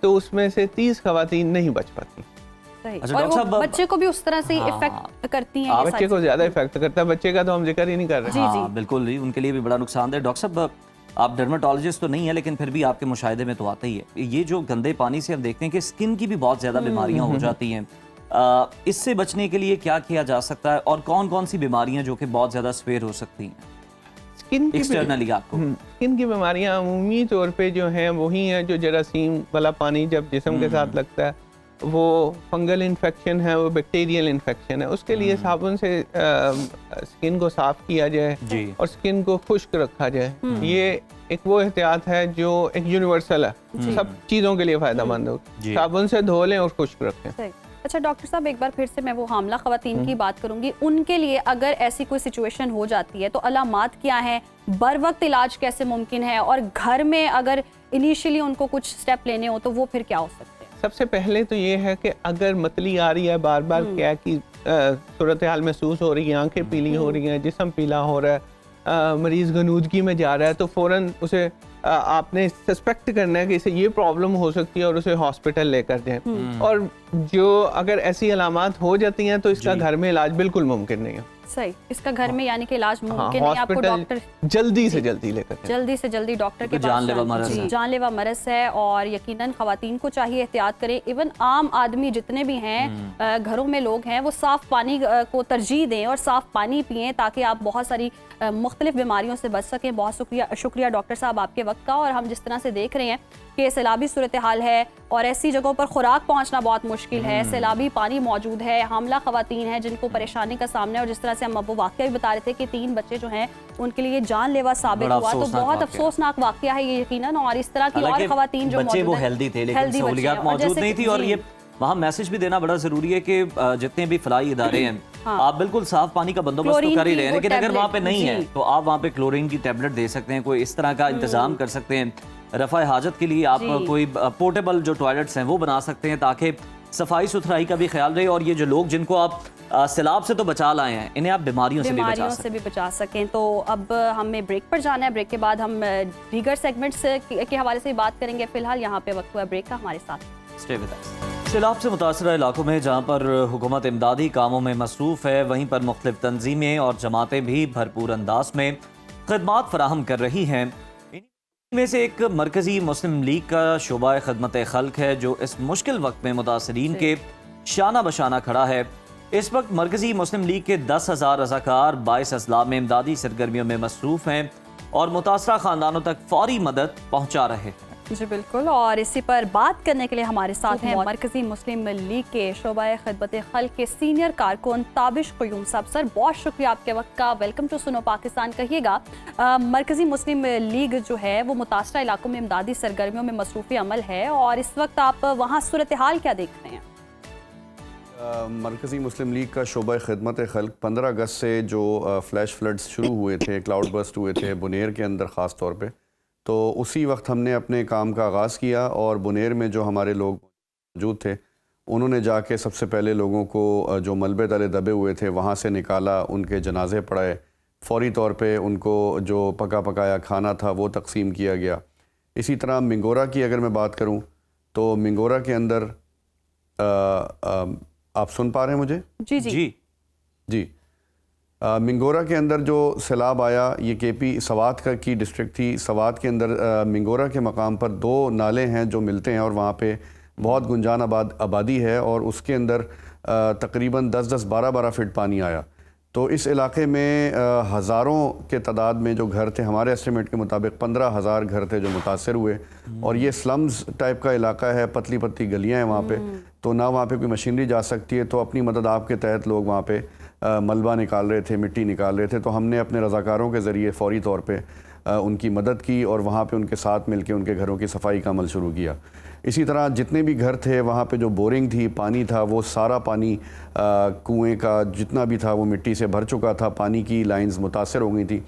तो उसमें से 30 ख़वातीन नहीं बच पाती। सही। अच्छा, और डॉक्टर वो साहब, बच्चे को भी उस तरह से हाँ, इफेक्ट करती हैं ये बच्चे सारी को ज़्यादा इफेक्ट करता है, बच्चे का तो हम जिक्र ही नहीं कर रहे। जी, हाँ बिल्कुल जी, उनके लिए भी बड़ा नुकसानदेह। डॉक्टर साहब, आप डर्माटोलॉजिस्ट तो नहीं है, लेकिन फिर भी आपके मुशाहिदे में तो आता ही है ये जो गंदे पानी से हम देखते हैं कि स्किन की भी बहुत ज़्यादा बीमारियां हो जाती हैं। इससे बचने के लिए क्या किया जा सकता है और कौन कौन सी बीमारियां जो कि बहुत ज़्यादा स्वेयर हो सकती हैं स्किन की एक्सटर्नली आपको? स्किन की बीमारियां अमूमी तौर पे जो हैं वही हैं जो जरासीम वाला पानी जब जिस्म के साथ लगता है, वो फंगल इन्फेक्शन है, वो बैक्टीरियल इन्फेक्शन है। उसके लिए साबुन से स्किन को साफ किया जाए जी। और स्किन को खुश्क रखा जाए। ये एक वो एहतियात है जो एक यूनिवर्सल है, सब चीज़ों के लिए फ़ायदेमंद हो। जी। साबुन से धो लें और खुश्क रखें। सही। अच्छा डॉक्टर साहब, एक बार फिर से मैं वो हामला ख़वातीन की बात करूंगी। उनके लिए अगर ऐसी कोई सिचुएशन हो जाती है तो अलामात क्या हैं, बर वक्त इलाज कैसे मुमकिन है, और घर में अगर इनिशियली उनको कुछ स्टेप लेने हो तो वो फिर क्या हो सकते हैं? सबसे पहले तो ये है कि अगर मतली आ रही है, बार बार क्या की सूरत हाल महसूस हो रही है, आंखें पीली हो रही हैं, जिस्म पीला हो रहा है, मरीज़ गनूदगी में जा रहा है, तो फ़ौरन उसे आपने सस्पेक्ट करना है कि इसे ये प्रॉब्लम हो सकती है और उसे हॉस्पिटल लेकर जाएं। और जो अगर ऐसी अलामात हो जाती हैं तो इसका घर में इलाज बिल्कुल मुमकिन नहीं है। सही, इसका घर में यानी कि इलाज हाँ, मुमकिन नहीं, आपको डॉक्टर जल्दी से जल्दी लेकर जाएं। जल्दी से जल्दी डॉक्टर के पास जानलेवा मरज़ है। जानलेवा मरज़ है और यकीनन ख़वातीन को चाहिए एहतियात करें। इवन आम आदमी जितने भी हैं, घरों में लोग हैं, वो साफ़ पानी को तरजीह दें और साफ़ पानी पिएं ताकि आप बहुत सारी मुख्तलिफ बीमारियों से बच सकें। बहुत शुक्रिया डॉक्टर साहब आपके वक्त का। और हम जिस तरह से देख रहे हैं कि सैलाबी सूरत हाल है और ऐसी जगहों पर खुराक पहुंचना बहुत मुश्किल है, सैलाबी पानी मौजूद है, हामला ख़वातीन हैं जिनको परेशानी का सामना है, और जिस तरह से हम अब वो वाक़या भी बता रहे थे कि 3 बच्चे जो हैं उनके लिए जानलेवा साबित हुआ, तो बहुत अफसोसनाक वाक़या है ये यकीनन। और इस तरह की और ख़वातीन जो बच्चे वो मौजूद हैं, हेल्दी थे लेकिन healthy बच्चे सहूलियात हैं। और मौजूद जैसे नहीं कि- थी। और जी। ये वहाँ मैसेज भी देना बड़ा जरूरी है कि जितने भी फलाई इदारे हैं, आप बिल्कुल साफ पानी का बंदोबस्त तो क्लोरीन कर ही की रहे हैं, वो लेकिन अगर वहाँ पे टेबलेट, नहीं है जी। तो आप वहाँ पे क्लोरीन की टेबलेट दे सकते हैं, कोई इस तरह का इंतजाम कर सकते हैं। रफ़ा हाजत के लिए आप जी। कोई पोर्टेबल जो टॉयलेट्स हैं वो बना सकते हैं ताकि सफाई सुथराई का भी ख्याल रहे। और ये जो लोग जिनको आप सैलाब से तो बचा लाए हैं, इन्हें आप बीमारियों से भी बचा सकें। तो अब हमें ब्रेक पर जाना है। ब्रेक के बाद हम दीगर सेगमेंट्स के हवाले से बात करेंगे। फिलहाल यहाँ पे वक्त हुआ ब्रेक का, हमारे साथ स्टे विद अस। सैलाब से मुतासरा इलाकों में जहाँ पर हुकूमत इमदादी कामों में मसरूफ़ है, वहीं पर मुख्तलिफ तंजीमें और जमातें भी भरपूर अंदाज में खदमात फराहम कर रही हैं। इनमें से एक मरकज़ी मुस्लिम लीग का शोबा खदमत खल्क है जो इस मुश्किल वक्त में मुतासरीन के शाना बशाना खड़ा है। इस वक्त मरकज़ी मुस्लिम लीग के 10,000 रज़ाकार 22 अजला में इमदादी सरगर्मियों में मसरूफ़ हैं और मुतासरा ख़ानदानों तक फौरी मदद पहुँचा रहे हैं। जी बिल्कुल। और इसी पर बात करने के लिए हमारे साथ हैं मरकज़ी मुस्लिम लीग के शोबा खदमत खल्क के सीनियर कारकुन ताबिश क़यूम साहब। सर, बहुत शुक्रिया आपके वक्त का। वेलकम टू सुनो पाकिस्तान। कहिएगा, मरकज़ी मुस्लिम लीग जो है वो मुतासरा इलाकों में इमदादी सरगर्मियों में मसरूफ़ अमल है, और इस वक्त आप वहाँ सूरत हाल क्या देख रहे हैं? मरकज़ी मुस्लिम लीग का शोबा खदमत खल्क 15 अगस्त से जो फ्लैश फ्लड्स शुरू हुए थे, क्लाउड बस्ट हुए थे बुनेर के अंदर ख़ास तौर पे, तो उसी वक्त हमने अपने काम का आगाज़ किया और बुनेर में जो हमारे लोग मौजूद थे उन्होंने जाके सबसे पहले लोगों को जो मलबे तले दबे हुए थे वहाँ से निकाला, उनके जनाजे पढ़ाए, फ़ौरी तौर पे उनको जो पका पकाया खाना था वो तकसीम किया गया। इसी तरह मिंगोरा की अगर मैं बात करूँ तो मिंगोरा के अंदर आप सुन पा रहे हैं मुझे? जी जी जी जी। मिंगोरा के अंदर जो सैलाब आया, ये केपी सवात की डिस्ट्रिक्ट थी। सवात के अंदर मिंगोरा के मकाम पर 2 नाले हैं जो मिलते हैं और वहाँ पे बहुत गुंजान आबादी है और उसके अंदर तकरीबन 10-10, 12-12 फीट पानी आया। तो इस इलाके में हज़ारों के तादाद में जो घर थे, हमारे एस्टिमेट के मुताबिक 15,000 घर थे जो मुतासर हुए। और ये स्लम्स टाइप का इलाका है, पतली पतली गलियाँ हैं वहाँ पे, तो ना वहाँ पे कोई मशीनरी जा सकती है। तो अपनी मदद आपके तहत लोग वहाँ पे मलबा निकाल रहे थे, मिट्टी निकाल रहे थे, तो हमने अपने रज़ाकारों के ज़रिए फ़ौरी तौर पे उनकी मदद की और वहाँ पे उनके साथ मिलके उनके घरों की सफाई का अमल शुरू किया। इसी तरह जितने भी घर थे वहाँ पे जो बोरिंग थी, पानी था, वो सारा पानी कुएं का जितना भी था वो मिट्टी से भर चुका था, पानी की लाइंस मुतासर हो गई थी।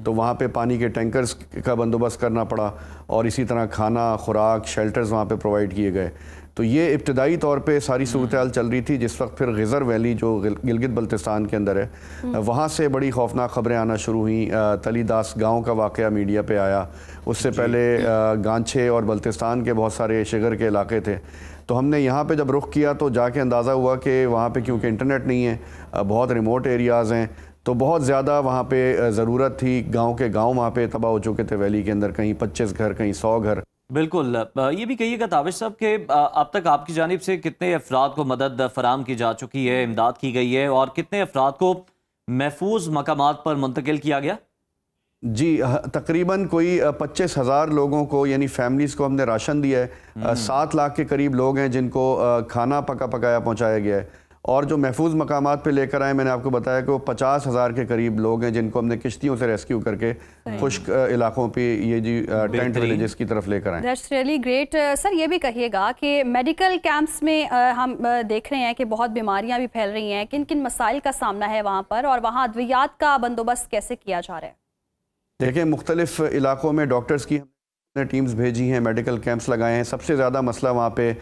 तो वहाँ पे पानी के टैंकर्स का बंदोबस्त करना पड़ा और इसी तरह खाना, खुराक, शेल्टर्स वहाँ पे प्रोवाइड किए गए। तो ये इब्तदाई तौर पे सारी सूरत हाल चल रही थी। जिस वक्त फिर गिज़र वैली जो गिलगित बल्तिस्तान के अंदर है, वहाँ से बड़ी खौफनाक ख़बरें आना शुरू हुई। तलीदास गांव का वाक़या मीडिया पे आया, उससे पहले गांछे और बल्तिस्तान के बहुत सारे शिगर के इलाके थे। तो हमने यहाँ पे जब रुख किया तो जाके अंदाज़ा हुआ कि वहाँ पे क्योंकि इंटरनेट नहीं है, बहुत रिमोट एरियाज़ हैं, तो बहुत ज़्यादा वहाँ पे ज़रूरत थी। गांव के गांव वहाँ पे तबाह हो चुके थे वैली के अंदर, कहीं 25 घर, कहीं 100 घर। बिल्कुल। ये भी कहिएगा ताबिश साहब कि अब तक आपकी जानिब से कितने अफराद को मदद फराम की जा चुकी है, इमदाद की गई है, और कितने अफराद को महफूज मकामात पर मुंतकिल किया गया? जी, तकरीबन कोई 25,000 लोगों को यानी फैमिलीज़ को हमने राशन दिया है। 7 लाख के करीब लोग हैं जिनको खाना पकाया पहुँचाया गया है। और जो महफूज मकामात पे लेकर आए, मैंने आपको बताया कि वो 50,000 के करीब लोग हैं जिनको हमने किश्तियों से रेस्क्यू करके खुश्क इलाकों पे ये जी टेंट विलेजेस की तरफ लेकर आए। That's really great. सर ये भी कहिएगा कि मेडिकल कैंप्स में हम देख रहे हैं कि बहुत बीमारियां भी फैल रही हैं, किन किन मसाइल का सामना है वहाँ पर, और वहाँ अद्वियात का बंदोबस्त कैसे किया जा रहा है? देखिए, मुख्तलिफ इलाकों में डॉक्टर्स की हमने टीम्स भेजी हैं, मेडिकल कैंप्स लगाए हैं। सबसे ज़्यादा मसला वहाँ पे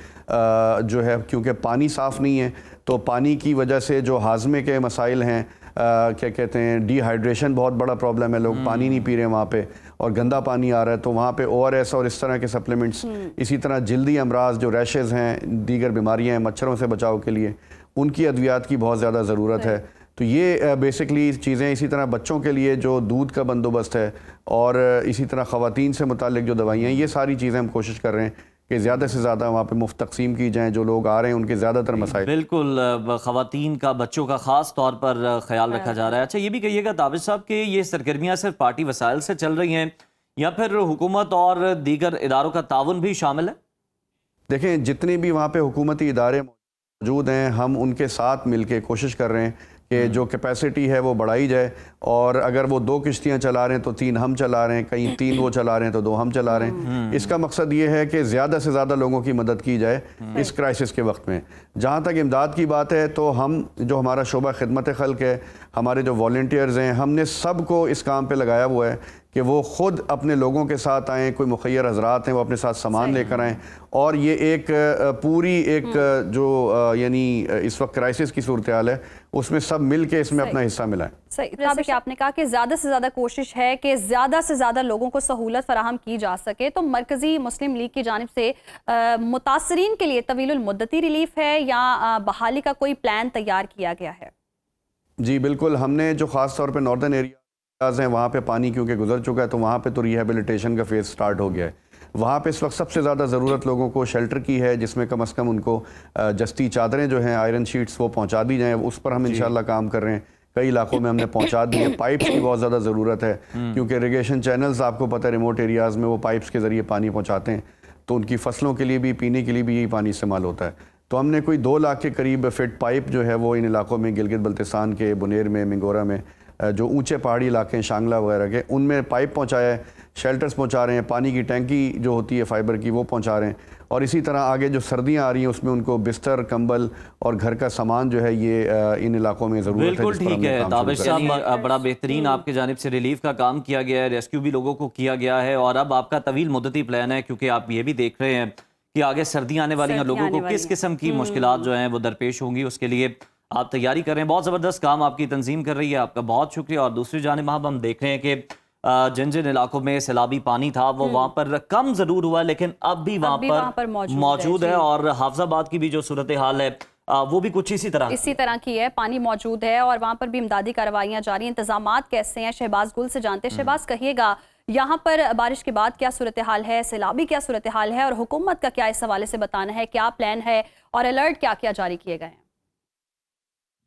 जो है, क्योंकि पानी साफ़ नहीं है, तो पानी की वजह से जो हाजमे के मसाइल हैं, क्या कहते हैं, डिहाइड्रेशन बहुत बड़ा प्रॉब्लम है। लोग पानी नहीं पी रहे वहाँ पे, और गंदा पानी आ रहा है, तो वहाँ पे ORS और इस तरह के सप्लीमेंट्स, इसी तरह जल्दी अमराज जो रैशेज़ हैं, दीगर बीमारियाँ हैं मच्छरों से बचाव के लिए, उनकी अद्वियात की बहुत ज़्यादा ज़रूरत है। तो ये बेसिकली चीज़ें, इसी तरह बच्चों के लिए जो दूध का बंदोबस्त है, और इसी तरह ख़वातीन से मुतालिक जो दवाइयाँ हैं, ये सारी चीज़ें हम कोशिश कर रहे हैं कि ज़्यादा से ज़्यादा वहाँ पे मुफ्त तकसीम की जाएँ। जो लोग आ रहे हैं उनके ज़्यादातर मसाइल। बिल्कुल, ख़वातीन का, बच्चों का ख़ास तौर पर ख्याल रखा जा रहा है। अच्छा, ये भी कहिएगा ताबिश साहब कि ये सरगर्मियाँ सिर्फ पार्टी वसाइल से चल रही हैं या फिर हुकूमत और दीगर इदारों का ताउन भी शामिल है? देखें, जितने भी वहाँ पे हुकूमती इदारे मौजूद हैं, हम उनके साथ मिल के कोशिश कर रहे हैं कि जो कैपेसिटी है वो बढ़ाई जाए। और अगर वो 2 किश्तियाँ चला रहे हैं तो 3 हम चला रहे हैं, कहीं 3 वो चला रहे हैं तो 2 हम चला रहे हैं। इसका मकसद ये है कि ज़्यादा से ज़्यादा लोगों की मदद की जाए इस क्राइसिस के वक्त में। जहाँ तक इमदाद की बात है, तो हम जो हमारा शोबा खिदमत खल्क है, हमारे जो वॉलंटियर्स हैं, हमने सबको इस काम पे लगाया हुआ है कि वो ख़ुद अपने लोगों के साथ आएँ। कोई मुखैर हजरात हैं, वो अपने साथ सामान लेकर आएँ, और ये एक पूरी एक जो यानी इस वक्त क्राइसिस की सूरत हाल है, उसमें सब मिल के इसमें अपना हिस्सा मिलाएं। सही। जैसे कि आपने कहा कि ज़्यादा से ज़्यादा कोशिश है कि ज़्यादा से ज़्यादा लोगों को सहूलत फराहम की जा सके, तो मरकज़ी मुस्लिम लीग की जानिब से मुतासरीन के लिए तवीलुल मुद्दती रिलीफ है या बहाली का कोई प्लान तैयार किया गया है? जी बिल्कुल, हमने जो ख़ास तौर पे नॉर्दर्न एरियाज़ हैं, वहाँ पे पानी क्योंकि गुजर चुका है, तो वहाँ पे तो रिहेबिलिटेशन का फेज़ स्टार्ट हो गया है। वहाँ पे इस वक्त सबसे ज़्यादा ज़रूरत लोगों को शेल्टर की है, जिसमें कम से कम उनको जस्ती चादरें जो हैं, आयरन शीट्स, वो पहुँचा दी जाएँ। उस पर हम इंशाल्लाह काम कर रहे हैं। कई इलाकों में हमने पहुँचा दी है। पाइप्स की बहुत ज़्यादा ज़रूरत है, क्योंकि इरिगेशन चैनल्स आपको पता है रिमोट एरियाज़ में वो पाइप्स के ज़रिए पानी पहुँचाते हैं, तो उनकी फसलों के लिए भी, पीने के लिए भी यही पानी इस्तेमाल होता है। तो हमने कोई 2 लाख के करीब फिट पाइप जो है वो इन इलाकों में, गिलगित बल्तिस्तान के बुनेर में, मिंगोरा में, जो ऊंचे पहाड़ी इलाके हैं, शांगला वगैरह के, उनमें पाइप पहुंचाया है, शेल्टर्स पहुंचा रहे हैं, पानी की टैंकी जो होती है फाइबर की वो पहुंचा रहे हैं। और इसी तरह आगे जो सर्दियां आ रही हैं उसमें उनको बिस्तर, कंबल और घर का सामान जो है ये इन इलाकों में ज़रूरत है। बिल्कुल ठीक है ताबिश साहब, बड़ा बेहतरीन आपकी जानिब से रिलीफ का काम किया गया है, रेस्क्यू भी लोगों को किया गया है, और अब आपका तवील मुद्दती प्लान है, क्योंकि आप ये भी देख रहे हैं कि आगे सर्दियाँ आने वाली हैं, लोगों को किस किस्म की मुश्किलात जो हैं वो दरपेश होंगी, उसके लिए आप तैयारी कर रहे हैं। बहुत ज़बरदस्त काम आपकी तंजीम कर रही है, आपका बहुत शुक्रिया। और दूसरी जानिब हम देख रहे हैं कि जिन जिन इलाकों में सैलाबी पानी था वो वहाँ पर कम ज़रूर हुआ, लेकिन अब भी वहाँ पर मौजूद है। और हाफिजाबाद की भी जो सूरत हाल है वो भी कुछ इसी तरह की है, पानी मौजूद है और वहाँ पर भी इमदादी कार्रवाइयाँ जारी हैं। इंतजामात कैसे हैं, शहबाज गुल से जानते हैं। शहबाज, कहिएगा यहाँ पर बारिश के बाद क्या सूरत हाल है, सैलाबी क्या सूरत हाल है, और हुकूमत का क्या इस हवाले से बताना है, क्या प्लान है और अलर्ट क्या क्या जारी किए गए हैं?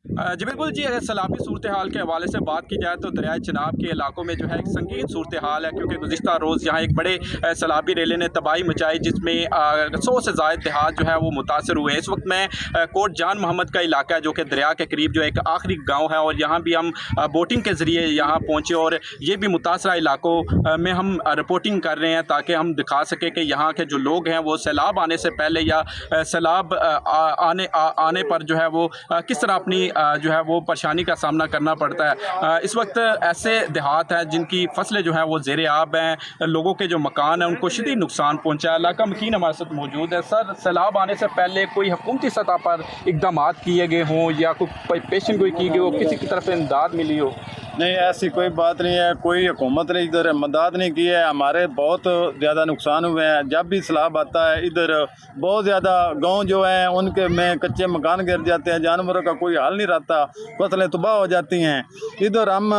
जी बिल्कुल जी, अगर सैलाबी सूरत हाल के हवाले से बात की जाए तो दरियाए चिनाब के इलाकों में जो है एक संगीन सूरत हाल है, क्योंकि गुज़िश्ता रोज़ यहाँ एक बड़े सैलाबी रेले ने तबाही मचाई, जिसमें 100 से ज़ायद देहात जो है वो मुतासर हुए। इस वक्त मैं कोट जान मोहम्मद का इलाका है, जो कि दरिया के करीब जो एक आखिरी गाँव है, और यहाँ भी हम बोटिंग के ज़रिए यहाँ पहुँचे, और ये भी मुतासरा इलाकों में हम रिपोर्टिंग कर रहे हैं ताकि हम दिखा सकें कि यहाँ के जो लोग हैं वो सैलाब आने से पहले या सैलाब आने पर जो है वो किस तरह अपनी जो है वो परेशानी का सामना करना पड़ता है। इस वक्त ऐसे देहात हैं जिनकी फसलें जो हैं वो ज़ेरे आब हैं, लोगों के जो मकान हैं उनको शदीद नुकसान पहुंचा है। इलाका मकीन हमारे साथ मौजूद है। सर, सैलाब आने से पहले कोई हुकूमती सतह पर इकदाम किए गए हों या कोई पेशन कोई की गई हो, किसी की तरफ से इमदाद मिली हो? नहीं, ऐसी कोई बात नहीं है, कोई हुकूमत ने इधर मदद नहीं की है। हमारे बहुत ज़्यादा नुकसान हुए हैं। जब भी सैलाब आता है इधर बहुत ज़्यादा गांव जो हैं उनके में कच्चे मकान गिर जाते हैं, जानवरों का कोई हाल नहीं रहता, फसलें तबाह हो जाती हैं। इधर हम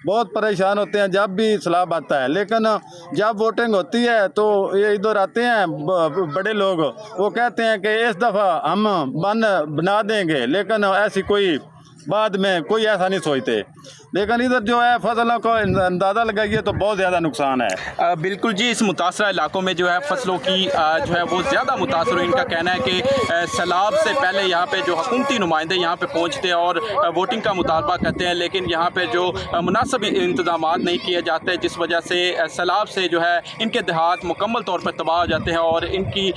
बहुत परेशान होते हैं जब भी सैलाब आता है। लेकिन जब वोटिंग होती है तो ये इधर आते हैं बड़े लोग, वो कहते हैं कि इस दफ़ा हम बना देंगे, लेकिन ऐसी कोई बाद में कोई ऐसा नहीं सोचते। लेकिन इधर जो है फसलों को अंदाज़ा लगाइए तो बहुत ज़्यादा नुकसान है। बिल्कुल जी, इस मुतासरा इलाकों में जो है फसलों की जो है वो ज़्यादा मुतासर हुई। इनका कहना है कि सैलाब से पहले यहाँ पे जो हुकूमती नुमाइंदे यहाँ पे पहुँचते हैं और वोटिंग का मुतालबा करते हैं, लेकिन यहाँ पे जो मुनासिब इंतजाम नहीं किए जाते, जिस वजह से सैलाब से जो है इनके देहात मुकम्मल तौर पर तबाह हो जाते हैं और इनकी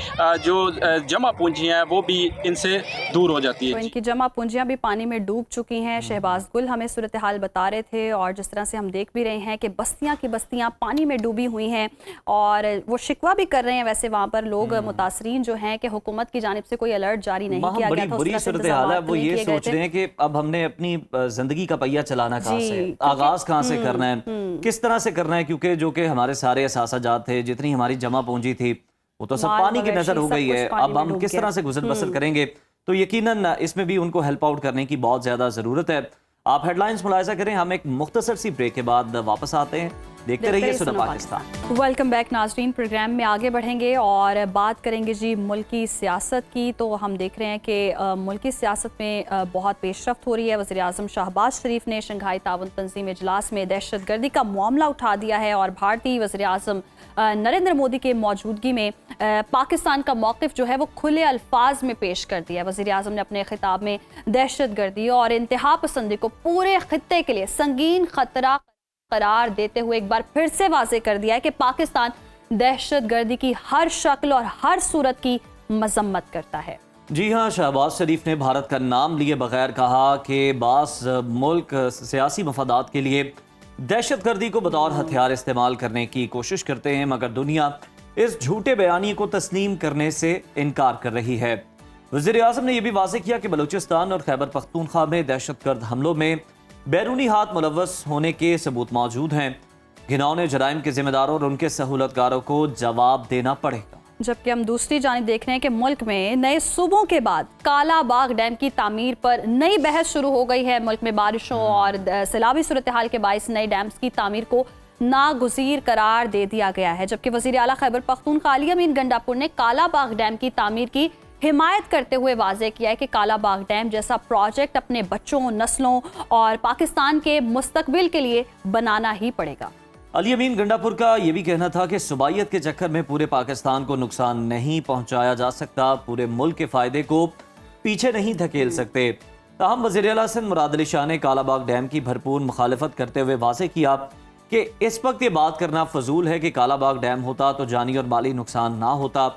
जो जमा पूंजी हैं वो भी इनसे दूर हो जाती तो है। इनकी जमा पूंजियां भी पानी में डूब चुकी हैं। शहबाज गुल हमें सूरत हाल बता रहे थे और जिस तरह से हम देख भी रहे हैं कि बस्तियां की बस्तियां पानी में डूबी हुई हैं और वो शिकवा भी कर रहे हैं वैसे वहाँ पर लोग मुतासरीन जो हैं कि हुकूमत की जानिब से कोई अलर्ट जारी नहीं किया गया था। बड़ी सूरत हाल है। वो ये सोच रहे हैं कि अब हमने अपनी जिंदगी का पहिया चलाना कहाँ से, आगाज कहाँ से करना है, किस तरह से करना है, क्योंकि जो कि हमारे सारे असासाजात थे, जितनी हमारी जमा पूंजी थी, वो तो सब पानी की नजर हो गई है। अब हम किस तरह से गुजर बसर करेंगे, तो यकीनन इसमें भी उनको हेल्प आउट करने की बहुत ज़्यादा ज़रूरत है। आप हेडलाइंस मुलाहिजा करें, हम एक मुख्तसर सी ब्रेक के बाद वापस आते हैं। देखते रहिए सुनो पाकिस्तान। वेलकम बैक नाजरीन, प्रोग्राम में आगे बढ़ेंगे और बात करेंगे जी मुल्की सियासत की। तो हम देख रहे हैं कि मुल्की सियासत में बहुत पेशरफ्त हो रही है। वज़ीर आज़म शहबाज शरीफ ने शंघाई ताउन तंजीम इजलास में दहशतगर्दी का मामला उठा दिया है और भारतीय वज़ीर आज़म नरेंद्र मोदी के मौजूदगी में पाकिस्तान का मौक़िफ़ जो है वो खुले अल्फाज में पेश कर दिया है। वज़ीर आज़म ने अपने खिताब में दहशतगर्दी और इंतहा पसंदी को पूरे खित्ते के लिए संगीन खतरा करार देते हुए एक बार फिर से वाज़ेह कर दिया है कि पाकिस्तान दहशतगर्दी की हर शक्ल और हर सूरत की मजम्मत करता है। जी हाँ, शहबाज शरीफ ने भारत का नाम लिए बगैर कहा कि बास मुल्क सियासी मफादात के लिए दहशतगर्दी को बतौर हथियार इस्तेमाल करने की कोशिश करते हैं, मगर दुनिया इस झूठे बयानी को तस्लीम करने से इनकार कर रही है। वज़ीर आज़म ने यह भी वाज़ेह किया कि बलूचिस्तान और खैबर पख्तूनख्वा में दहशतगर्द हमलों में बैरूनी हाथ मुलव्वस होने के सबूत मौजूद हैं। घिनौने जराइम के जिम्मेदारों और उनके सहूलतकारों को जवाब देना पड़ेगा। जबकि हम दूसरी जानिब देख रहे हैं कि मुल्क में नए सूबों के बाद काला बाग डैम की तामीर पर नई बहस शुरू हो गई है। मुल्क में बारिशों और सैलाबी सूरत हाल के बायस नए डैम्स की तामीर को नागुज़ीर करार दे दिया गया है। जबकि वज़ीर आला खैबर पख्तूनख्वा अली अमीन गंडापुर ने काला बाग डैम की तामीर की हिमायत करते हुए वाज़ेह किया है कि काला बाग डैम जैसा प्रोजेक्ट अपने बच्चों, नस्लों और पाकिस्तान के मुस्तकबिल के लिए बनाना ही पड़ेगा। अली अमीन गंडापुर का यह भी कहना था कि सुबाइयत के चक्कर में पूरे पाकिस्तान को नुकसान नहीं पहुंचाया जा सकता, पूरे मुल्क के फायदे को पीछे नहीं धकेल सकते। ताहम वज़ीर आला सिंध मुराद अली शाह ने काला बाग डैम की भरपूर मुखालफत करते हुए वाज़ेह किया कि इस वक्त ये बात करना फजूल है कि काला बाग डैम होता तो जानी और माली नुकसान ना होता।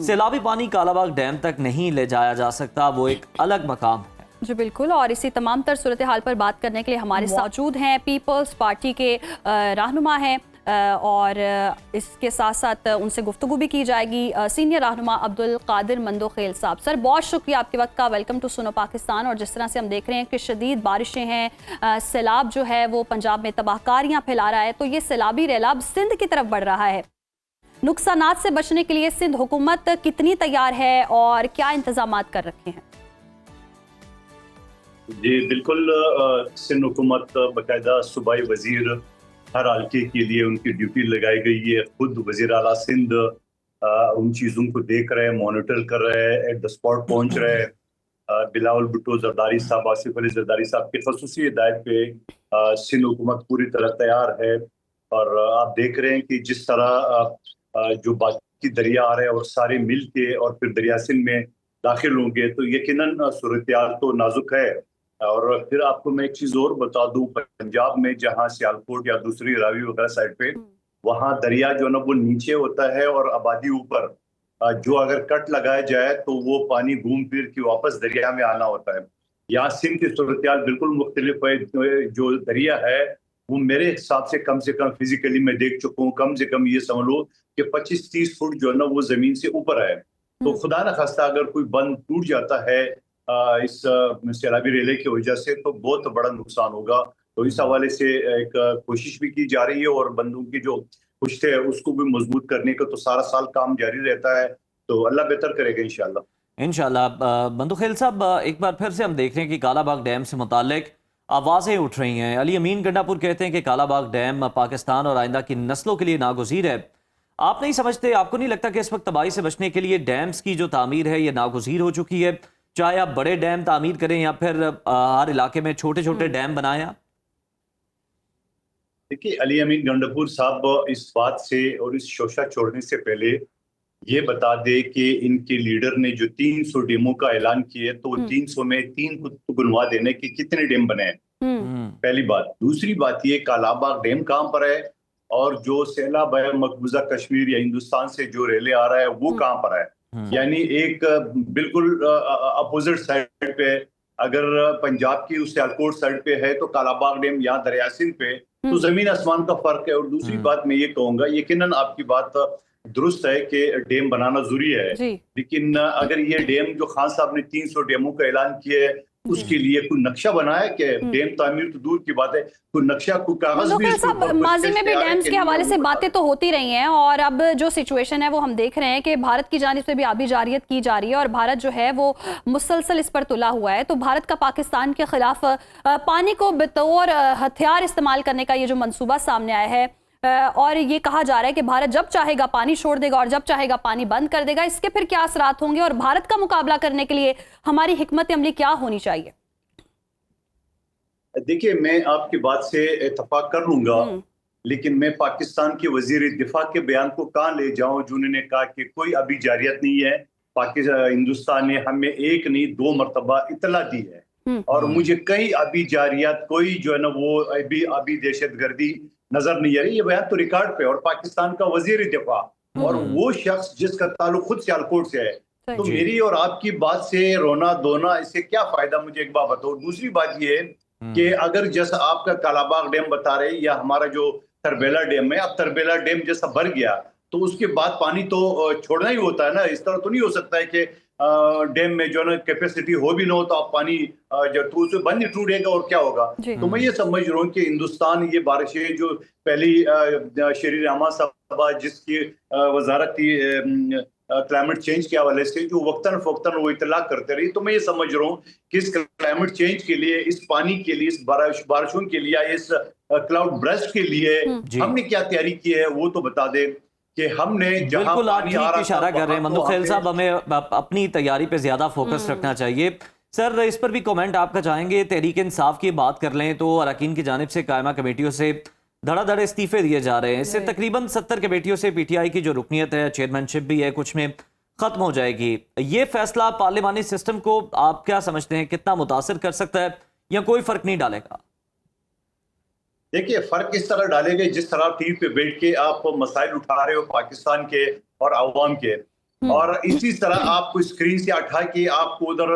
सैलाबी पानी काला बाग डैम तक नहीं ले जाया जा सकता, वो एक अलग मकाम है। जी बिल्कुल, और इसी तमाम तर सूरत हाल पर बात करने के लिए हमारे साथ मौजूद हैं पीपल्स पार्टी के रहनुमा हैं और इसके साथ साथ उनसे गुफ्तगू भी की जाएगी सीनियर रहनुमा अब्दुल कादिर मंदोखेल साहब। सर बहुत शुक्रिया आपके वक्त का, वेलकम टू सुनो पाकिस्तान। और जिस तरह से हम देख रहे हैं कि शदीद बारिशें हैं, सैलाब जो है वो पंजाब में तबाहकारियाँ फैला रहा है, तो ये सैलाबी रैलाब सिंध की तरफ बढ़ रहा है। नुकसानात से बचने के लिए सिंध हुकूमत कितनी तैयार है और क्या इंतजाम कर रखे हैं? जी बिल्कुल, सिंध हुकूमत बाकायदा सूबाई वजीर हर हल्के के लिए उनकी ड्यूटी लगाई गई है। खुद वजीर आला सिंध उन चीज़ों को देख रहे हैं, मॉनिटर कर रहे हैं, एट द स्पॉट पहुंच रहे हैं। बिलावल भुट्टो जरदारी साहब, आसिफ अली जरदारी साहब की खसूसी हिदायत पे सिंध हुकूमत पूरी तरह तैयार है। और आप देख रहे हैं कि जिस तरह जो बाकी दरिया आ रहे हैं और सारे मिल के और फिर दरिया सिंध में दाखिल होंगे तो यकीनन सूरत-ए-हाल तो नाजुक है। और फिर आपको मैं एक चीज और बता दूं, पंजाब में जहां सियालकोट या दूसरी रावी वगैरह साइड पे वहां दरिया जो ना वो नीचे होता है और आबादी ऊपर, जो अगर कट लगाया जाए तो वो पानी घूम फिर के वापस दरिया में आना होता है। यहाँ सिंध की सूरत-ए-हाल बिल्कुल मुख्तलिफ है। जो दरिया है वो मेरे हिसाब से कम फिजिकली मैं देख चुका हूँ, कम से कम ये समझ लो कि 25-30 फुट जो है ना वो जमीन से ऊपर है। तो खुदा न खास्ता अगर कोई बंद टूट जाता है इस सैलाबी रेले की वजह से तो बहुत बड़ा नुकसान होगा। तो इस हवाले से एक कोशिश भी की जा रही है और बंदूक की जो पुश्ते है उसको भी मजबूत करने का तो सारा साल काम जारी रहता है, तो अल्लाह बेहतर करेगा इंशाल्लाह। इंशाल्लाह। बंदू खेल साहब, एक बार फिर से हम देख रहे हैं कि कालाबाग डैम से मुतालिक आवाज़ें उठ रही हैं। अली अमीन गंडापुर कहते हैं कि कालाबाग डैम पाकिस्तान और आइंदा की नस्लों के लिए नागुज़ीर है। आप नहीं समझते, आपको नहीं लगता कि इस वक्त तबाही से बचने के लिए डैम्स की जो तामीर है ये नागुज़ीर हो चुकी है? चाहे आप बड़े डैम तामीर करें या फिर हर इलाके में छोटे छोटे डैम बनाएं आप? देखिए, अली अमीन गंडापुर साहब इस बात से और इस शोशा छोड़ने से पहले ये बता दे कि इनके लीडर ने जो 300 डैमों का ऐलान किया तो 300 में 3 को गुनवा देने के कितने डैम बने हैं, पहली बात। दूसरी बात ये, कालाबाग डैम कहाँ पर है और जो सैलाब है मकबूजा कश्मीर या हिंदुस्तान से जो रेले आ रहा है वो कहाँ पर है? यानी एक बिल्कुल अपोजिट साइड पे, अगर पंजाब की उस सियालकोट साइड पे है तो कालाबाग डैम यहाँ दरिया सिंध पे, तो जमीन आसमान का फर्क है। और दूसरी बात मैं ये कहूंगा, यकीनन आपकी बात दुरुस्त है कि डैम बनाना जरूरी है, लेकिन अगर ये डैम जो खान साहब ने 300 डैमों का ऐलान किया है उसके लिए कोई नक्शा बनाया कि डैम तामीर तो दूर की बात है, कोई नक्शा कोई कागज भी माजी में भी डैम्स के हवाले से बातें तो होती रही हैं और अब जो सिचुएशन है वो हम देख रहे हैं कि भारत की जानिब से भी आबी जारियत की जा रही है और भारत जो है वो मुसलसल इस पर तुला हुआ है। तो भारत का पाकिस्तान के खिलाफ पानी को बतौर हथियार इस्तेमाल करने का ये जो मंसूबा सामने आया है और ये कहा जा रहा है कि भारत जब चाहेगा पानी छोड़ देगा और जब चाहेगा पानी बंद कर देगा, इसके फिर क्या असरात होंगे और भारत का मुकाबला करने के लिए हमारी हिकमत अमली क्या होनी चाहिए? देखिए, मैं आपकी बात से इत्तेफाक कर लूंगा, लेकिन मैं पाकिस्तान के वजीर दिफा के बयान को कहाँ ले जाऊं जिन्होंने कहा कि कोई अभी जारियत नहीं है, पाकिस्तान हिंदुस्तान ने हमें एक नहीं 2 मरतबा इतला दी है और मुझे कई अभी जारियत कोई जो है ना वो अभी दहशतगर्दी नजर नहीं आ रही। ये बयान तो रिकॉर्ड पे और पाकिस्तान का वजीर दिफा और वो शख्स जिसका ताल्लुक खुद सियालकोट से है, तो मेरी और आपकी बात से रोना धोना इससे क्या फायदा, मुझे एक बात बताओ। दूसरी बात ये कि अगर जैसा आपका कालाबाग डैम बता रहे या हमारा जो तरबेला डैम है, अब तरबेला डैम जैसा भर गया तो उसके बाद पानी तो छोड़ना ही होता है ना, इस तरह तो नहीं हो सकता है कि डैम में जो ना कैपेसिटी हो भी ना हो तो आप पानी जब तो उसे बंद ही टूटेगा और क्या होगा। तो मैं ये समझ रहा हूँ कि हिंदुस्तान ये बारिशें जो पहली शेरी रहमान साहब जिसकी वजारत थी क्लाइमेट चेंज के हवाले से जो वक्तन फवक्तन वो इतला करते रही, तो मैं ये समझ रहा हूँ कि इस क्लाइमेट चेंज के लिए, इस पानी के लिए, इस बारिशों के लिए, इस क्लाउड ब्रस्ट के लिए हमने क्या तैयारी की है वो तो बता दे कि हमने बिल्कुल आप ठीक इशारा कर रहे हैं मंदू खेल साहब, हमें अपनी तैयारी पे ज्यादा फोकस रखना चाहिए। सर, इस पर भी कमेंट आपका चाहेंगे। तहरीक इंसाफ की बात कर लें तो अरकान की जानिब से कायमा कमेटियों से धड़ाधड़ इस्तीफे दिए जा रहे हैं। इससे तकरीबन 70 कमेटियों से पीटीआई की जो रुकनीत है, चेयरमैनशिप भी है, कुछ में खत्म हो जाएगी। ये फैसला पार्लिमानी सिस्टम को आप क्या समझते हैं, कितना मुतासिर कर सकता है या कोई फर्क नहीं डालेगा? देखिए, फर्क इस तरह डालेंगे जिस तरह टीवी पे बैठ के आप मसाइल उठा रहे हो पाकिस्तान के और अवाम के, और इसी तरह आपको स्क्रीन से उठा के आपको उधर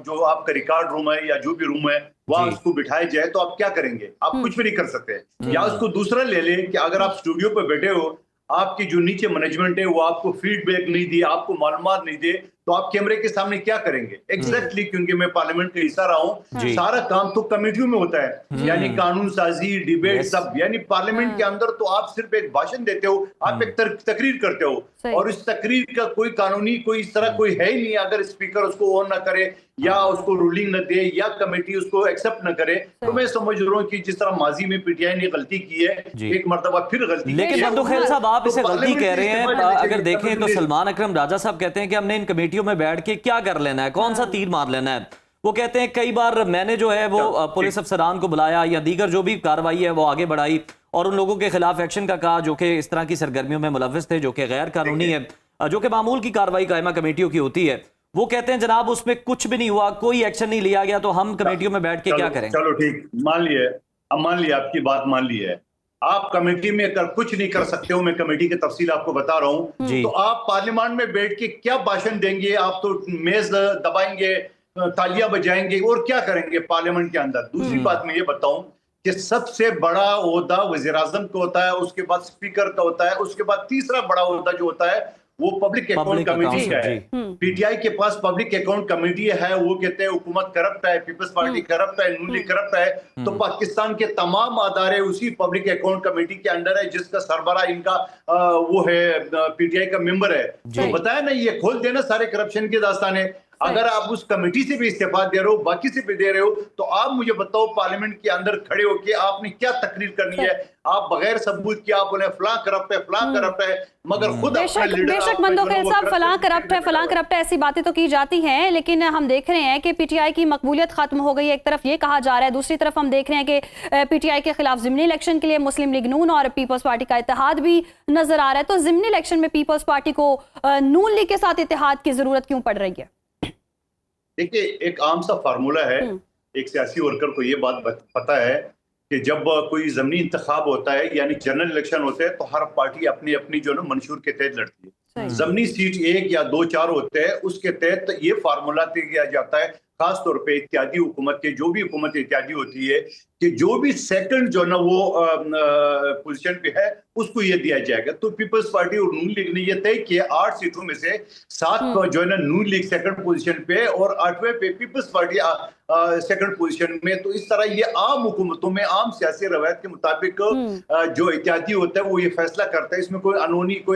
जो आपका रिकॉर्ड रूम है या जो भी रूम है वहां उसको बिठाया जाए तो आप क्या करेंगे? आप कुछ भी नहीं कर सकते। या उसको दूसरा ले लें कि अगर आप स्टूडियो पे बैठे हो, आपकी जो नीचे मैनेजमेंट है वो आपको फीडबैक नहीं दे, आपको मालूमात नहीं दे, तो आप कैमरे के सामने क्या करेंगे? एग्जैक्टली क्योंकि मैं पार्लियामेंट का हिस्सा रहा हूँ, सारा काम तो कमेटियों में होता है, यानी कानून साजी, डिबेट सब, यानी पार्लियामेंट के अंदर तो आप सिर्फ एक भाषण देते हो, आप एक तकरीर करते हो और इस तकरीर का कोई कानूनी कोई इस तरह कोई है ही नहीं। अगर स्पीकर उसको ऑन ना करे या उसको रूलिंग न दे या कमेटी उसको एक्सेप्ट न करे, तो मैं समझ रहा हूँ कि जिस तरह माजी में पीटीआई ने गलती की है, एक मरतबा फिर गलती। लेकिन मंदू खेल साहब, आप इसे गलती कह रहे हैं। अगर देखें तो सलमान अकरम राजा साहब कहते हैं कि हमने इन कमेटियों में बैठ के क्या कर लेना है, कौन सा तीर मार लेना है। वो कहते हैं कई बार मैंने जो है वो पुलिस अफसरान को बुलाया या दीगर जो भी कार्रवाई है वो आगे बढ़ाई और उन लोगों के खिलाफ एक्शन का कहा जो कि इस तरह की सरगर्मियों में मुलव्विस थे, जो कि गैर कानूनी है, जो कि मामूल की कार्रवाई कायमा कमेटियों की होती है। वो कहते हैं जनाब उसमें कुछ भी नहीं हुआ, कोई एक्शन नहीं लिया गया, तो हम कमेटियों में बैठ के क्या करेंगे? चलो ठीक, मान लिए आपकी बात मान ली है। आप कमेटी में कुछ नहीं कर सकते हो, मैं कमेटी की तफसील आपको बता रहा हूँ। तो आप पार्लियामेंट में बैठ के क्या भाषण देंगे? आप तो मेज दबाएंगे, तालियां बजाएंगे और क्या करेंगे पार्लियामेंट के अंदर? दूसरी बात मैं ये बताऊं कि सबसे बड़ा ओहदा वज़ीर आज़म का होता है, उसके बाद स्पीकर का होता है, उसके बाद तीसरा बड़ा ओहदा जो होता है वो पब्लिक अकाउंट कमेटी का है। पीटीआई के पास पब्लिक अकाउंट कमेटी है, वो कहते हैं हुकूमत करप्ट है, पीपल्स पार्टी करप्ट है, नून लीग करप्ट है। तो पाकिस्तान के तमाम अदारे उसी पब्लिक अकाउंट कमेटी के अंडर है, जिसका सरबरा इनका वो है पीटीआई का मेंबर है। तो बताया ना, ये खोल देना सारे करप्शन के दास्तान है। अगर आप उस कमेटी से भी इस्तीफा दे रहे हो, बाकी से भी दे रहे हो, तो आप मुझे बताओ पार्लियामेंट के अंदर खड़े होके आपने क्या तकरीर करनी है? आप बगैर सबूत के आप उन्हें फलां करप्ट है, मगर खुद बेशक मंदोखेल साहब फलां करप्ट है ऐसी बातें तो की जाती हैं, लेकिन हम देख रहे हैं कि पीटीआई की मकबूलियत खत्म हो गई है, एक तरफ ये कहा जा रहा है, दूसरी तरफ हम देख रहे हैं कि पीटीआई के खिलाफ ज़िमनी इलेक्शन के लिए मुस्लिम लीग नून और पीपल्स पार्टी का इत्तेहाद भी नजर आ रहा है। तो ज़िमनी इलेक्शन में पीपल्स पार्टी को नून लीग के साथ इत्तेहाद की जरूरत क्यों पड़ रही है? देखिए, एक आम सा फार्मूला है, एक सियासी वर्कर को ये बात पता है कि जब कोई ज़मीनी इंतखाब होता है यानी जनरल इलेक्शन होते हैं, तो हर पार्टी अपनी अपनी जो ना मंशूर के तहत लड़ती है। ज़मीनी सीट 1 या 2-4 होते हैं, उसके तहत ये फार्मूला तय किया जाता है, खास तौर पे इत्यादी हुकूमत के जो भी हुकूमत इत्यादी होती है कि जो भी सेकंड जो ना वो पोजीशन पे है उसको ये दिया जाएगा। तो पीपल्स पार्टी और नून लीग ने ये तय किया 8 सीटों में से 7 जो है ना नून लीग सेकंड पोजीशन पे और 8वें पे पीपल्स पार्टी सेकंड पोजीशन में। तो इस तरह ये आम हुकूमतों में आम सियासी रवायत के मुताबिक जो इत्यादी होता है वो ये फैसला करता है, इसमें कोई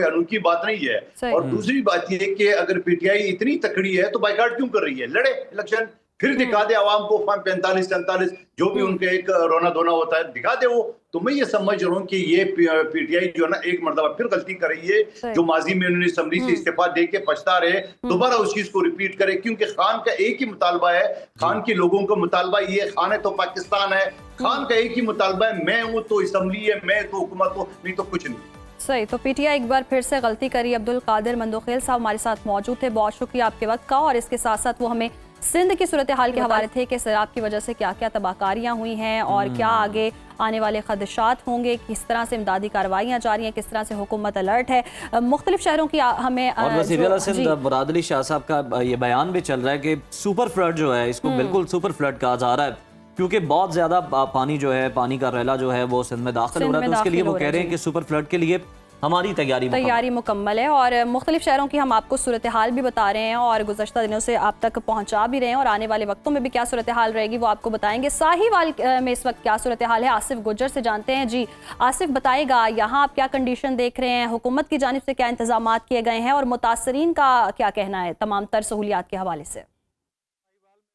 अनोखी बात नहीं है। और दूसरी बात ये कि अगर पीटीआई इतनी तकड़ी है तो बाइकाट क्यों कर रही है? लड़े इलेक्शन, फिर दिखा दे आवाम को 45-47 जो भी उनके एक रोना धोना होता है, दिखा दे वो। तो मैं ये समझ रहा हूँ कि ये पीटीआई जो है ना एक मरतबा फिर गलती कर रही है, जो माजी में उन्होंने असम्बली से इस्तीफा दे के पछता रहे, दोबारा उस चीज को रिपीट करे। क्योंकि खान का एक ही मुतालबा है, खान के लोगों का मुतालबा ये, खान है तो पाकिस्तान है, खान का एक ही मुतालबा है, मैं हूँ तो असम्बली है, मैं तो हुकूमत हूँ, नहीं तो कुछ नहीं। सही। तो पीटीआई एक बार फिर से गलती करी। अब्दुल कादिर मंदोखेल साहब हमारे साथ मौजूद थे, बहुत शुक्रिया आपके वक्त का। और इसके साथ साथ वो हमें सिंध की सूरत हाल के हवाले थे कि सैलाब की वजह से क्या क्या तबाहकारियां हुई हैं और क्या आगे आने वाले खदशात होंगे, किस तरह से इमदादी कार्रवाइयां जारी हैं, किस तरह से हुकूमत अलर्ट है। मुख्तलिफ शहरों की हमें और वज़ीर सिंध मुराद अली शाह साहब का ये बयान भी चल रहा है कि सुपर फ्लड जो है इसको बिल्कुल सुपर फ्लड कहा जा रहा है, क्योंकि बहुत ज्यादा पानी जो है, पानी का रैला जो है वो सिंध में दाखिल हो रहा है। तो उसके लिए वो कह रहे हैं कि सुपर फ्लड के लिए हमारी तैयारी मुकम्मल है। और मुख्तलिफ शहरों की हम आपको सूरत हाल भी बता रहे हैं और गुज़श्ता दिनों से आप तक पहुंचा भी रहे हैं, और आने वाले वक्तों में भी क्या सूरत हाल रहेगी वो आपको बताएंगे। साहिवाल में इस वक्त क्या सूरत हाल है, आसिफ गुज्जर से जानते हैं। जी आसिफ, बताएगा यहाँ आप क्या कंडीशन देख रहे हैं, हुकूमत की जानिब से क्या इंतजाम किए गए हैं और मुतासरीन का क्या कहना है तमाम तर सहूलियात के हवाले से?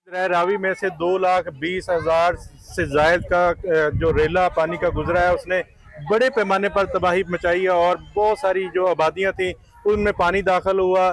रावी में से 2,20,000 से जायद का जो रेला पानी का गुजरा है उसने बड़े पैमाने पर तबाही मचाई है और बहुत सारी जो आबादियां थी उनमें पानी दाखिल हुआ।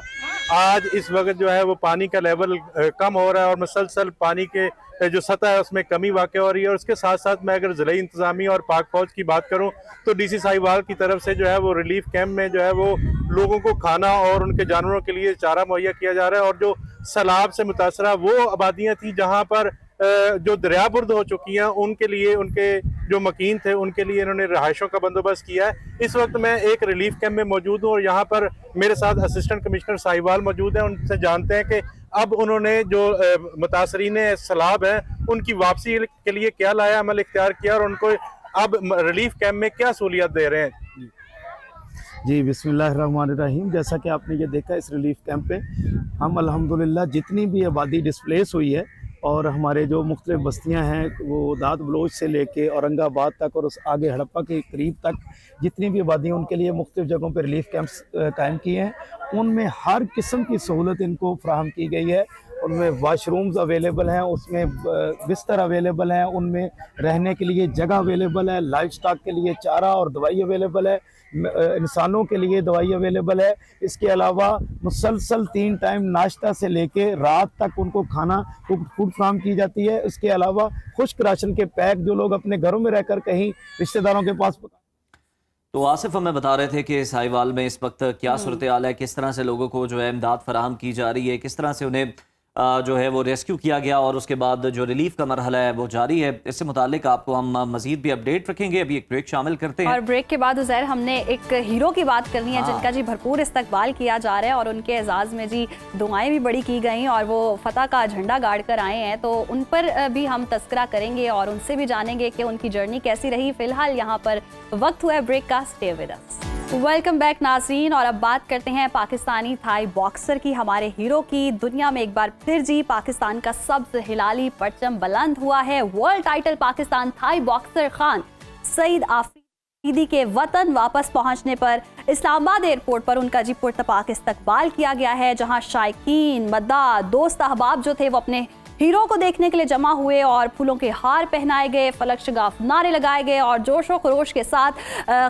आज इस वक्त जो है वो पानी का लेवल कम हो रहा है और मुसलसल पानी के जो सतह है उसमें कमी वाक़ हो रही है। और उसके साथ साथ मैं अगर ज़िला इंतज़ामिया और पाक फौज की बात करूं तो डीसी साहिवाल की तरफ से जो है वो रिलीफ कैंप में जो है वो लोगों को खाना और उनके जानवरों के लिए चारा मुहैया किया जा रहा है। और जो सैलाब से मुतासरा वो आबादियाँ थी जहाँ पर जो दरिया बुर्द हो चुकी हैं उनके लिए, उनके जो मकीन थे उनके लिए इन्होंने रहायशों का बंदोबस्त किया है। इस वक्त मैं एक रिलीफ कैंप में मौजूद हूँ और यहाँ पर मेरे साथ असिस्टेंट कमिश्नर साहिवाल मौजूद हैं। उनसे जानते हैं कि अब उन्होंने जो मुतासरीन सैलाब हैं उनकी वापसी के लिए क्या लाया अमल इख्तियार किया और उनको अब रिलीफ कैंप में क्या सहूलियत दे रहे हैं। जी बिस्मिल्लाहिर्रहमानिर्रहीम। जैसा कि आपने ये देखा इस रिलीफ कैंप पे हम अल्हम्दुलिल्लाह जितनी भी आबादी डिस्प्लेस हुई है और हमारे जो मुख्तलिफ बस्तियां हैं वो दाद बलोच से लेके औरंगाबाद तक और उस आगे हड़प्पा के करीब तक जितनी भी आबादी हैं उनके लिए मुख्तलिफ जगहों पर रिलीफ कैंप्स कायम किए हैं। उनमें हर किस्म की सहूलत इनको फ्राहम की गई है। उनमें वाशरूम्स अवेलेबल हैं, उसमें बिस्तर अवेलेबल हैं, उनमें रहने के लिए जगह अवेलेबल है, लाइफ स्टॉक के लिए चारा और दवाई अवेलेबल है, इंसानों के लिए दवाई अवेलेबल है। इसके अलावा मुसलसल 3 टाइम नाश्ता से लेके रात तक उनको खाना फूड फ्राहम की जाती है। इसके अलावा खुश्क राशन के पैक जो लोग अपने घरों में रहकर कहीं रिश्तेदारों के पास। तो आसिफ हमें बता रहे थे कि साहिवाल में इस वक्त क्या सूरत हाल है, किस तरह से लोगों को जो है इमदाद फराहम की जा रही है, किस तरह से उन्हें जो है वो रेस्क्यू किया गया और उसके बाद जो रिलीफ का मरहला है वो जारी है। इससे मुतालिक आपको हम मजीद भी अपडेट रखेंगे। अभी एक ब्रेक शामिल करते हैं और ब्रेक के बाद उज़ैर हमने एक हीरो की बात करनी है जिनका जी भरपूर इस्तकबाल किया जा रहा है और उनके एजाज़ में जी दुआएं भी बड़ी की गई और वो फतह का झंडा गाड़ कर आए हैं, तो उन पर भी हम तस्करा करेंगे और उनसे भी जानेंगे कि उनकी जर्नी कैसी रही। फिलहाल यहाँ पर वक्त हुआ है ब्रेक का। Stay with us. Welcome back नाज़रीन। और अब बात करते हैं पाकिस्तानी थाई बॉक्सर की, हमारे हीरो की। दुनिया में एक बार फिर जी पाकिस्तान का सब्ज हिलाली परचम बुलंद हुआ है। World title Pakistan Thai boxer Khan Saeed Afridi के वतन वापस पहुंचने पर इस्लामाबाद एयरपोर्ट पर उनका जी पुरतपाक इस्तकबाल किया गया है, जहां शायकीन, मद्दा, दोस्त अहबाब जो थे वो अपने हीरो को देखने के लिए जमा हुए और फूलों के हार पहनाए गए, फलक शगाफ नारे लगाए गए और जोश व खरोश के साथ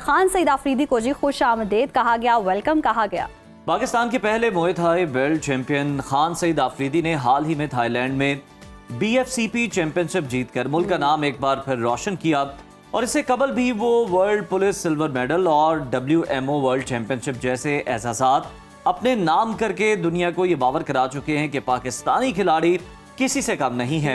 खान सईद आफरीदी को जी खुश आमदेद कहा गया, वेलकम कहा गया। पाकिस्तान के पहले Muay Thai belt champion Khan Saeed Afridi ने हाल ही में थाईलैंड में BFCP चैंपियनशिप जीतकर मुल्क का नाम एक बार फिर रोशन किया और इससे कबल भी वो वर्ल्ड पुलिस सिल्वर मेडल और WMO वर्ल्ड चैंपियनशिप जैसे एहसासात अपने नाम करके दुनिया को ये बावर करा चुके हैं कि पाकिस्तानी खिलाड़ी किसी से कम नहीं है।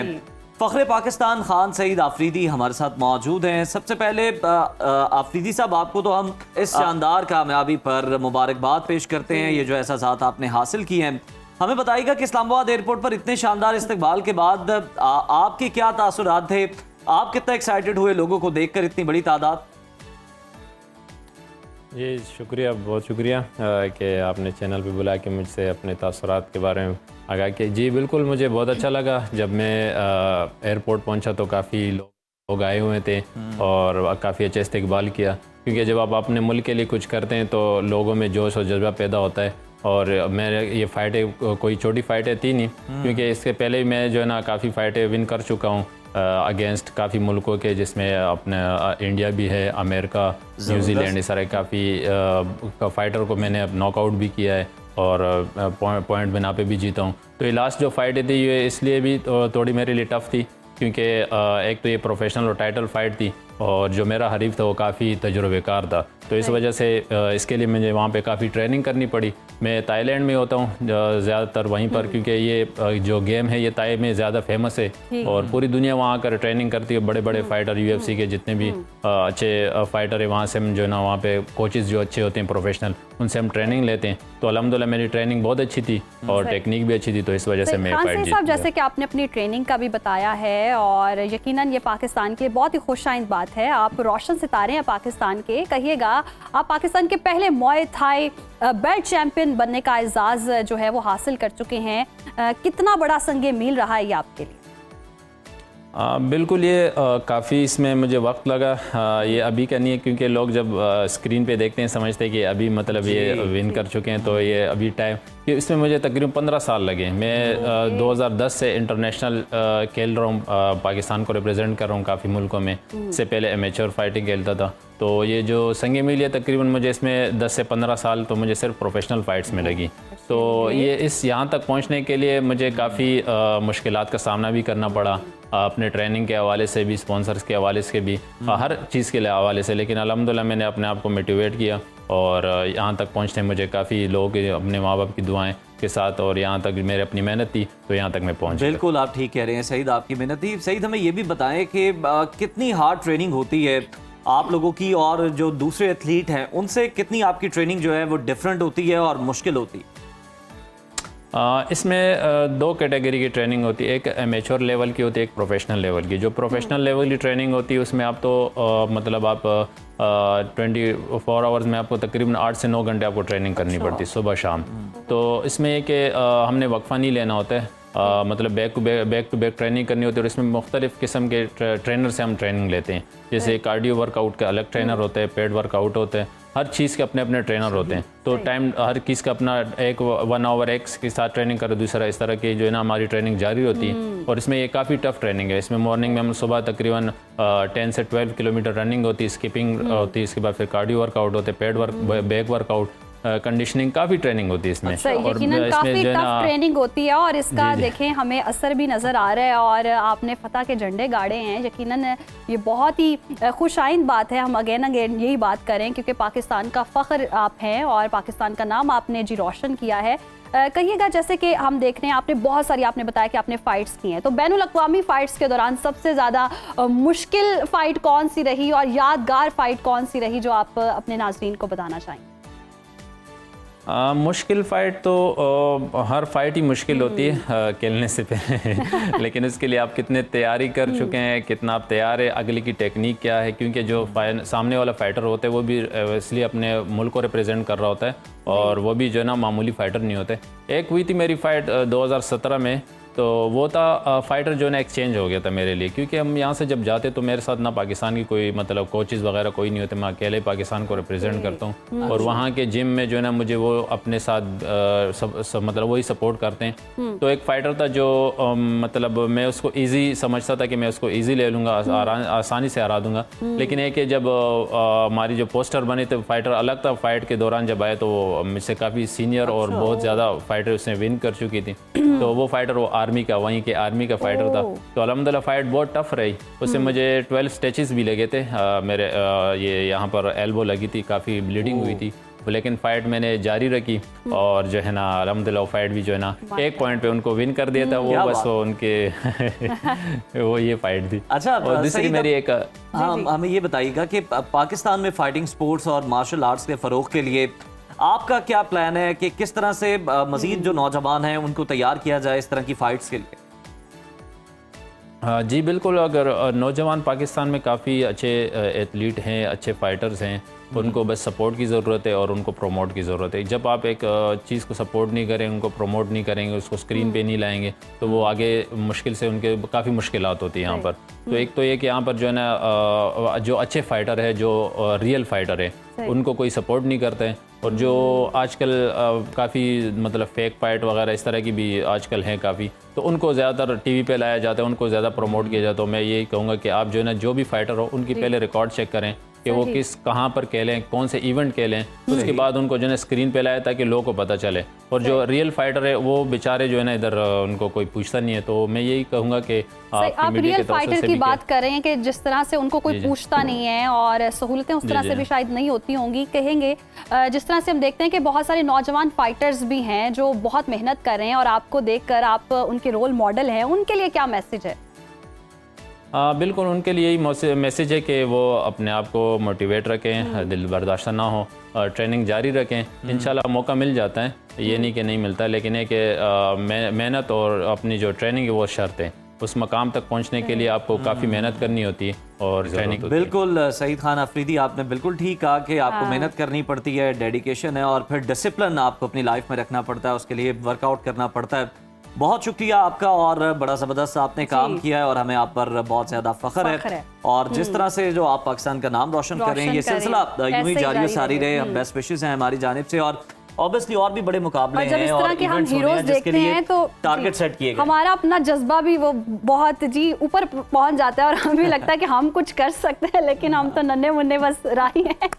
फख्रे पाकिस्तान खान सईद आफरीदी हमारे साथ मौजूद हैं। सबसे पहले आफरीदी साहब, आपको तो हम इस शानदार कामयाबी पर मुबारकबाद पेश करते हैं, ये जो एहसासात आपने हासिल किए हैं। हमें बताइएगा कि इस्लामाबाद एयरपोर्ट पर इतने शानदार इस्तकबाल के बाद आपके क्या तासुरात थे? आप कितना एक्साइटेड हुए लोगों को देखकर इतनी बड़ी तादाद? जी शुक्रिया, बहुत शुक्रिया कि आपने चैनल पे बुला के मुझसे अपने तासुरात के बारे में आगाह किया। जी बिल्कुल, मुझे बहुत अच्छा लगा। जब मैं एयरपोर्ट पहुंचा तो काफ़ी लोग आए हुए थे और काफ़ी अच्छा इस्तकबाल किया, क्योंकि जब आप अपने मुल्क के लिए कुछ करते हैं तो लोगों में जोश और जज्बा पैदा होता है। और मेरे ये फ़ाइटें कोई छोटी फ़ाइटें थी नहीं, क्योंकि इसके पहले भी मैं जो है ना काफ़ी फ़ाइटें विन कर चुका हूँ अगेंस्ट काफ़ी मुल्कों के, जिसमें अपने इंडिया भी है, अमेरिका, न्यूजीलैंड, इस सारे काफ़ी फ़ाइटर को मैंने नॉकआउट भी किया है और पॉइंट बिना पे भी जीता हूँ। तो ये लास्ट जो फाइट थी ये इसलिए भी थोड़ी मेरे लिए टफ़ थी, क्योंकि एक तो ये प्रोफेशनल और टाइटल फाइट थी और जो मेरा हरीफ था वो काफ़ी तजुर्बेकार था। तो इस वजह से इसके लिए मुझे वहाँ पे काफ़ी ट्रेनिंग करनी पड़ी। मैं ताईलैंड में होता हूँ ज़्यादातर वहीं पर, क्योंकि ये जो गेम है ये ताई में ज़्यादा फेमस है और पूरी दुनिया वहाँ आकर ट्रेनिंग करती है। बड़े बड़े फाइटर UFC के जितने भी अच्छे फाइटर है वहाँ से हम जो है ना वहाँ पे कोचेज़ जो अच्छे होते हैं प्रोफेशनल, उनसे हम ट्रेनिंग लेते हैं। तो अल्हम्दुलिल्लाह मेरी ट्रेनिंग बहुत अच्छी थी और टेक्निक भी अच्छी थी, तो इस वजह से मैं फाइट जीत गया। जैसे कि आपने अपनी ट्रेनिंग का भी बताया है और यकीनन ये पाकिस्तान के लिए बहुत ही खुशाइंद बात है। आप रोशन सितारे हैं पाकिस्तान के। कहिएगा, आप पाकिस्तान के पहले मुए थाई बेल्ट चैंपियन बनने का एजाज़ जो है वो हासिल कर चुके हैं। कितना बड़ा संगे मील रहा है ये आपके लिए? बिल्कुल, ये काफ़ी इसमें मुझे वक्त लगा। ये अभी का नहीं है, क्योंकि लोग जब स्क्रीन पे देखते हैं समझते हैं कि अभी मतलब ये विन कर चुके हैं, तो ये अभी टाइम कि इसमें मुझे तकरीबन 15 साल लगे। मैं 2010 से इंटरनेशनल खेल रहा हूँ, पाकिस्तान को रिप्रेजेंट कर रहा हूँ काफ़ी मुल्कों में। इससे पहले एमेच्योर फाइटिंग खेलता था। तो ये जो संगे मील है तकरीबन मुझे इसमें 10 से 15 साल तो मुझे सिर्फ प्रोफेशनल फाइट्स में लगी। तो ये यहाँ तक पहुँचने के लिए मुझे काफ़ी मुश्किलात का सामना भी करना पड़ा, अपने ट्रेनिंग के हवाले से भी, स्पॉन्सर्स के हवाले से भी, हर चीज़ के हवाले से। लेकिन अल्हम्दुलिल्लाह मैंने अपने आप को मोटिवेट किया और यहाँ तक पहुँचने मुझे काफ़ी लोग अपने माँ बाप की दुआएं के साथ और यहाँ तक मेरे अपनी मेहनत थी, तो यहाँ तक मैं पहुँच। बिल्कुल, आप ठीक कह रहे हैं सईद, आपकी मेहनत थी। सईद, हमें ये भी बताएं कि कितनी हार्ड ट्रेनिंग होती है आप लोगों की और जो दूसरे एथलीट हैं उनसे कितनी आपकी ट्रेनिंग जो है वो डिफरेंट होती है और मुश्किल होती है? इसमें दो कैटेगरी की ट्रेनिंग होती है, एक एमेच्योर लेवल की होती है, एक प्रोफेशनल लेवल की। जो प्रोफेशनल लेवल की ट्रेनिंग होती है उसमें आप तो मतलब आप 24 आवर्स में आपको तकरीबन 8 से 9 घंटे आपको ट्रेनिंग करनी पड़ती है, सुबह शाम। तो इसमें एक हमने वक्फा नहीं लेना होता है, मतलब बैक टू बैक ट्रेनिंग करनी होती है और इसमें मुख्तलिफ़ किस्म के ट्रेनर से हम ट्रेनिंग लेते हैं। जैसे कार्डियो वर्कआउट का अलग ट्रेनर होता है, पेड वर्कआउट होते हैं, हर चीज़ के अपने अपने ट्रेनर होते हैं। तो टाइम हर किस का अपना, एक 1 आवर एक के साथ ट्रेनिंग करे, दूसरा इस तरह की जो है ना हमारी ट्रेनिंग जारी होती है। और इसमें ये काफ़ी टफ ट्रेनिंग है। इसमें मॉर्निंग में हम सुबह तकरीबन 10 से 12 किलोमीटर रनिंग होती है, स्किपिंग होती है, इसके बाद फिर कार्डियो वर्कआउट होते हैं, paid work, back workout, conditioning, काफ़ी ट्रेनिंग होती है इसमें। और काफ़ी टफ ट्रेनिंग होती है और इसका देखें हमें असर भी नज़र आ रहा है और आपने फतह के झंडे गाड़े हैं। यकीनन ये बहुत ही खुशाइंद बात है। हम अगेन यही बात करें क्योंकि पाकिस्तान का फ़ख्र आप हैं और पाकिस्तान का नाम आपने जी रोशन किया है। कहिएगा, जैसे कि हम देख रहे हैं आपने बहुत सारी, आपने बताया कि आपने फ़ाइट्स की हैं, तो बैनुल अक़वामी फ़ाइट्स के दौरान सबसे ज़्यादा मुश्किल फ़ाइट कौन सी रही और यादगार फ़ाइट कौन सी रही जो आप अपने नाज़रीन को बताना चाहेंगे? मुश्किल फ़ाइट तो हर फाइट ही मुश्किल होती है खेलने से पहले लेकिन उसके लिए आप कितने तैयारी कर चुके हैं, कितना आप तैयार है, अगले की टेक्निक क्या है, क्योंकि जो सामने वाला फ़ाइटर होता है वो भी इसलिए अपने मुल्क को रिप्रेजेंट कर रहा होता है और वो भी जो है ना मामूली फ़ाइटर नहीं होते। एक हुई थी मेरी फ़ाइट 2017 में, तो वो था फ़ाइटर जो है ना एक्सचेंज हो गया था मेरे लिए, क्योंकि हम यहाँ से जब जाते तो मेरे साथ ना पाकिस्तान की कोई मतलब कोचेज़ वगैरह कोई नहीं होते, मैं अकेले पाकिस्तान को रिप्रेजेंट करता हूँ और वहाँ के जिम में जो है ना मुझे वो अपने साथ मतलब वही सपोर्ट करते हैं। तो एक फ़ाइटर था जो मतलब मैं उसको ईजी समझता था कि मैं उसको ईजी ले लूँगा, आसानी से हरा दूँगा, लेकिन एक जब हमारी जो पोस्टर बनी तो फ़ाइटर अलग था। फ़ाइट के दौरान जब आए तो वो मुझसे काफ़ी सीनियर और बहुत ज़्यादा फ़ाइटर उसने विन कर चुकी थी। तो वो फ़ाइटर वो आर्मी का, वहीं के आर्मी का फ़ाइटर था। तो अल्हम्दुलिल्लाह फ़ाइट बहुत टफ रही, उससे मुझे 12 स्टिचेस भी लगे थे मेरे ये यहाँ पर एल्बो लगी थी, काफ़ी ब्लीडिंग हुई थी, लेकिन फ़ाइट मैंने जारी रखी और जो है ना अल्हम्दुलिल्लाह फ़ाइट भी जो है ना एक पॉइंट पे उनको विन कर दिया था। वो बस वो उनके वो ये फ़ाइट थी। अच्छा, और दूसरी मेरी एक हमें ये बताइएगा कि पाकिस्तान में फाइटिंग स्पोर्ट्स और मार्शल आर्ट्स के फ़रोग़ के लिए आपका क्या प्लान है कि किस तरह से मज़ीद जो नौजवान हैं उनको तैयार किया जाए इस तरह की फ़ाइट्स के लिए? जी बिल्कुल, अगर नौजवान पाकिस्तान में काफ़ी अच्छे एथलीट हैं, अच्छे फ़ाइटर्स हैं, उनको बस सपोर्ट की ज़रूरत है और उनको प्रमोट की ज़रूरत है। जब आप एक चीज़ को सपोर्ट नहीं करेंगे, उनको प्रमोट नहीं करेंगे, उसको स्क्रीन पे नहीं लाएंगे तो वो आगे मुश्किल से उनके काफ़ी मुश्किलात होती है यहाँ पर। तो एक तो ये कि यहाँ पर जो है ना जो अच्छे फ़ाइटर है, जो रियल फ़ाइटर है, उनको कोई सपोर्ट नहीं करते हैं और जो आजकल काफ़ी मतलब फेक फाइट वगैरह इस तरह की भी आजकल हैं काफ़ी, तो उनको ज़्यादातर टीवी पे लाया जाता है, उनको ज़्यादा प्रमोट किया जाता है। तो मैं यही कहूँगा कि आप जो है ना जो भी फाइटर हो उनकी पहले रिकॉर्ड चेक करें कि वो कहाँ पर खेलें, कौन से इवेंट खेलें, उसके बाद उनको जो है स्क्रीन पे लाए ताकि लोगों को पता चले। और जो रियल फाइटर है वो बेचारे जो है ना इधर उनको कोई पूछता नहीं है। तो मैं यही कहूँगा कि आप रियल फाइटर की बात कर रहे हैं कि जिस तरह से उनको कोई पूछता नहीं है और सहूलतें उस तरह से भी शायद नहीं होती होंगी, कहेंगे जिस तरह से हम देखते हैं कि बहुत सारे नौजवान फाइटर्स भी हैं जो बहुत मेहनत कर रहे हैं और आपको देखकर आप उनके रोल मॉडल हैं, उनके लिए क्या मैसेज है? बिल्कुल, उनके लिए यही मैसेज है कि वो अपने आप को मोटिवेट रखें, दिल बर्दाश्त ना हो, ट्रेनिंग जारी रखें। इंशाल्लाह मौका मिल जाता है, ये नहीं कि नहीं मिलता, लेकिन है कि मेहनत और अपनी जो ट्रेनिंग है वो शर्त है। उस मकाम तक पहुंचने के लिए आपको काफ़ी मेहनत करनी होती है और ट्रेनिंग। बिल्कुल सईद खान अफरीदी, आपने बिल्कुल ठीक कहा कि आपको मेहनत करनी पड़ती है, डेडिकेशन है और फिर डिसिप्लिन आपको अपनी लाइफ में रखना पड़ता है, उसके लिए वर्कआउट करना पड़ता है। बहुत शुक्रिया आपका और बड़ा ज़बरदस्त आपने काम किया है और हमें आप पर बहुत ज़्यादा फ़ख्र है। और जिस तरह से जो आप पाकिस्तान का नाम रोशन कर रहे हैं, ये सिलसिला यूं ही जारी सारी रहे। हम बेस्ट विशेस हैं हमारी जानिब से और ऑब्वियसली और भी बड़े मुकाबले हैं इस तरह के हम हीरोज देखते हैं तो टारगेट सेट किए गए, हमारा अपना जज्बा भी वो बहुत जी ऊपर पहुंच जाता है और हमें लगता है कि हम कुछ कर सकते हैं, लेकिन हम तो नन्हे मुन्ने बस राही हैं।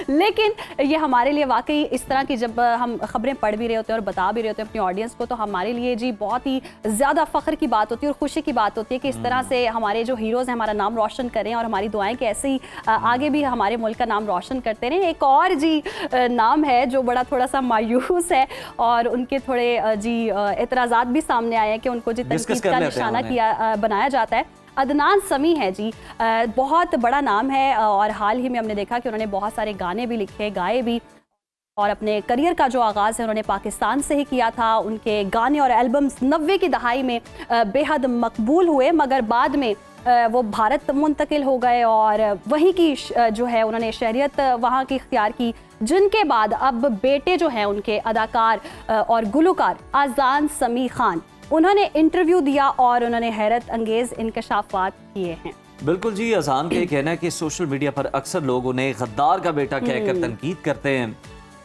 लेकिन ये हमारे लिए वाकई इस तरह की जब हम खबरें पढ़ भी रहे होते हैं और बता भी रहे होते हैं अपनी ऑडियंस को, तो हमारे लिए जी बहुत ही ज़्यादा फ़ख्र की बात होती है और खुशी की बात होती है कि इस तरह से हमारे जो हीरोज़ हैं हमारा नाम रोशन करें और हमारी दुआएं कि ऐसे ही आगे भी हमारे मुल्क का नाम रोशन करते रहें। एक और जी नाम है जो बड़ा थोड़ा सा मायूस है और उनके थोड़े जी एतराज़ात भी सामने आए हैं कि उनको जी तनकीद का निशाना किया बनाया जाता है। अदनान समी है जी, बहुत बड़ा नाम है और हाल ही में हमने देखा कि उन्होंने बहुत सारे गाने भी लिखे, गाए भी और अपने करियर का जो आगाज़ है उन्होंने पाकिस्तान से ही किया था। उनके गाने और एल्बम्स 90 की दहाई में बेहद मकबूल हुए, मगर बाद में वो भारत मुंतकिल हो गए और वहीं की जो है उन्होंने शहरियत वहाँ की इख्तियार की, जिनके बाद अब बेटे जो हैं उनके अदाकार और गुलकार आज़ान समी खान, उन्होंने इंटरव्यू दिया और उन्होंने हैरत अंगेज़ इंकशाफात किए हैं। बिल्कुल जी, अज़ान का कहना है कि सोशल मीडिया पर अक्सर लोग उन्हें गद्दार का बेटा कहकर तनकीद करते हैं,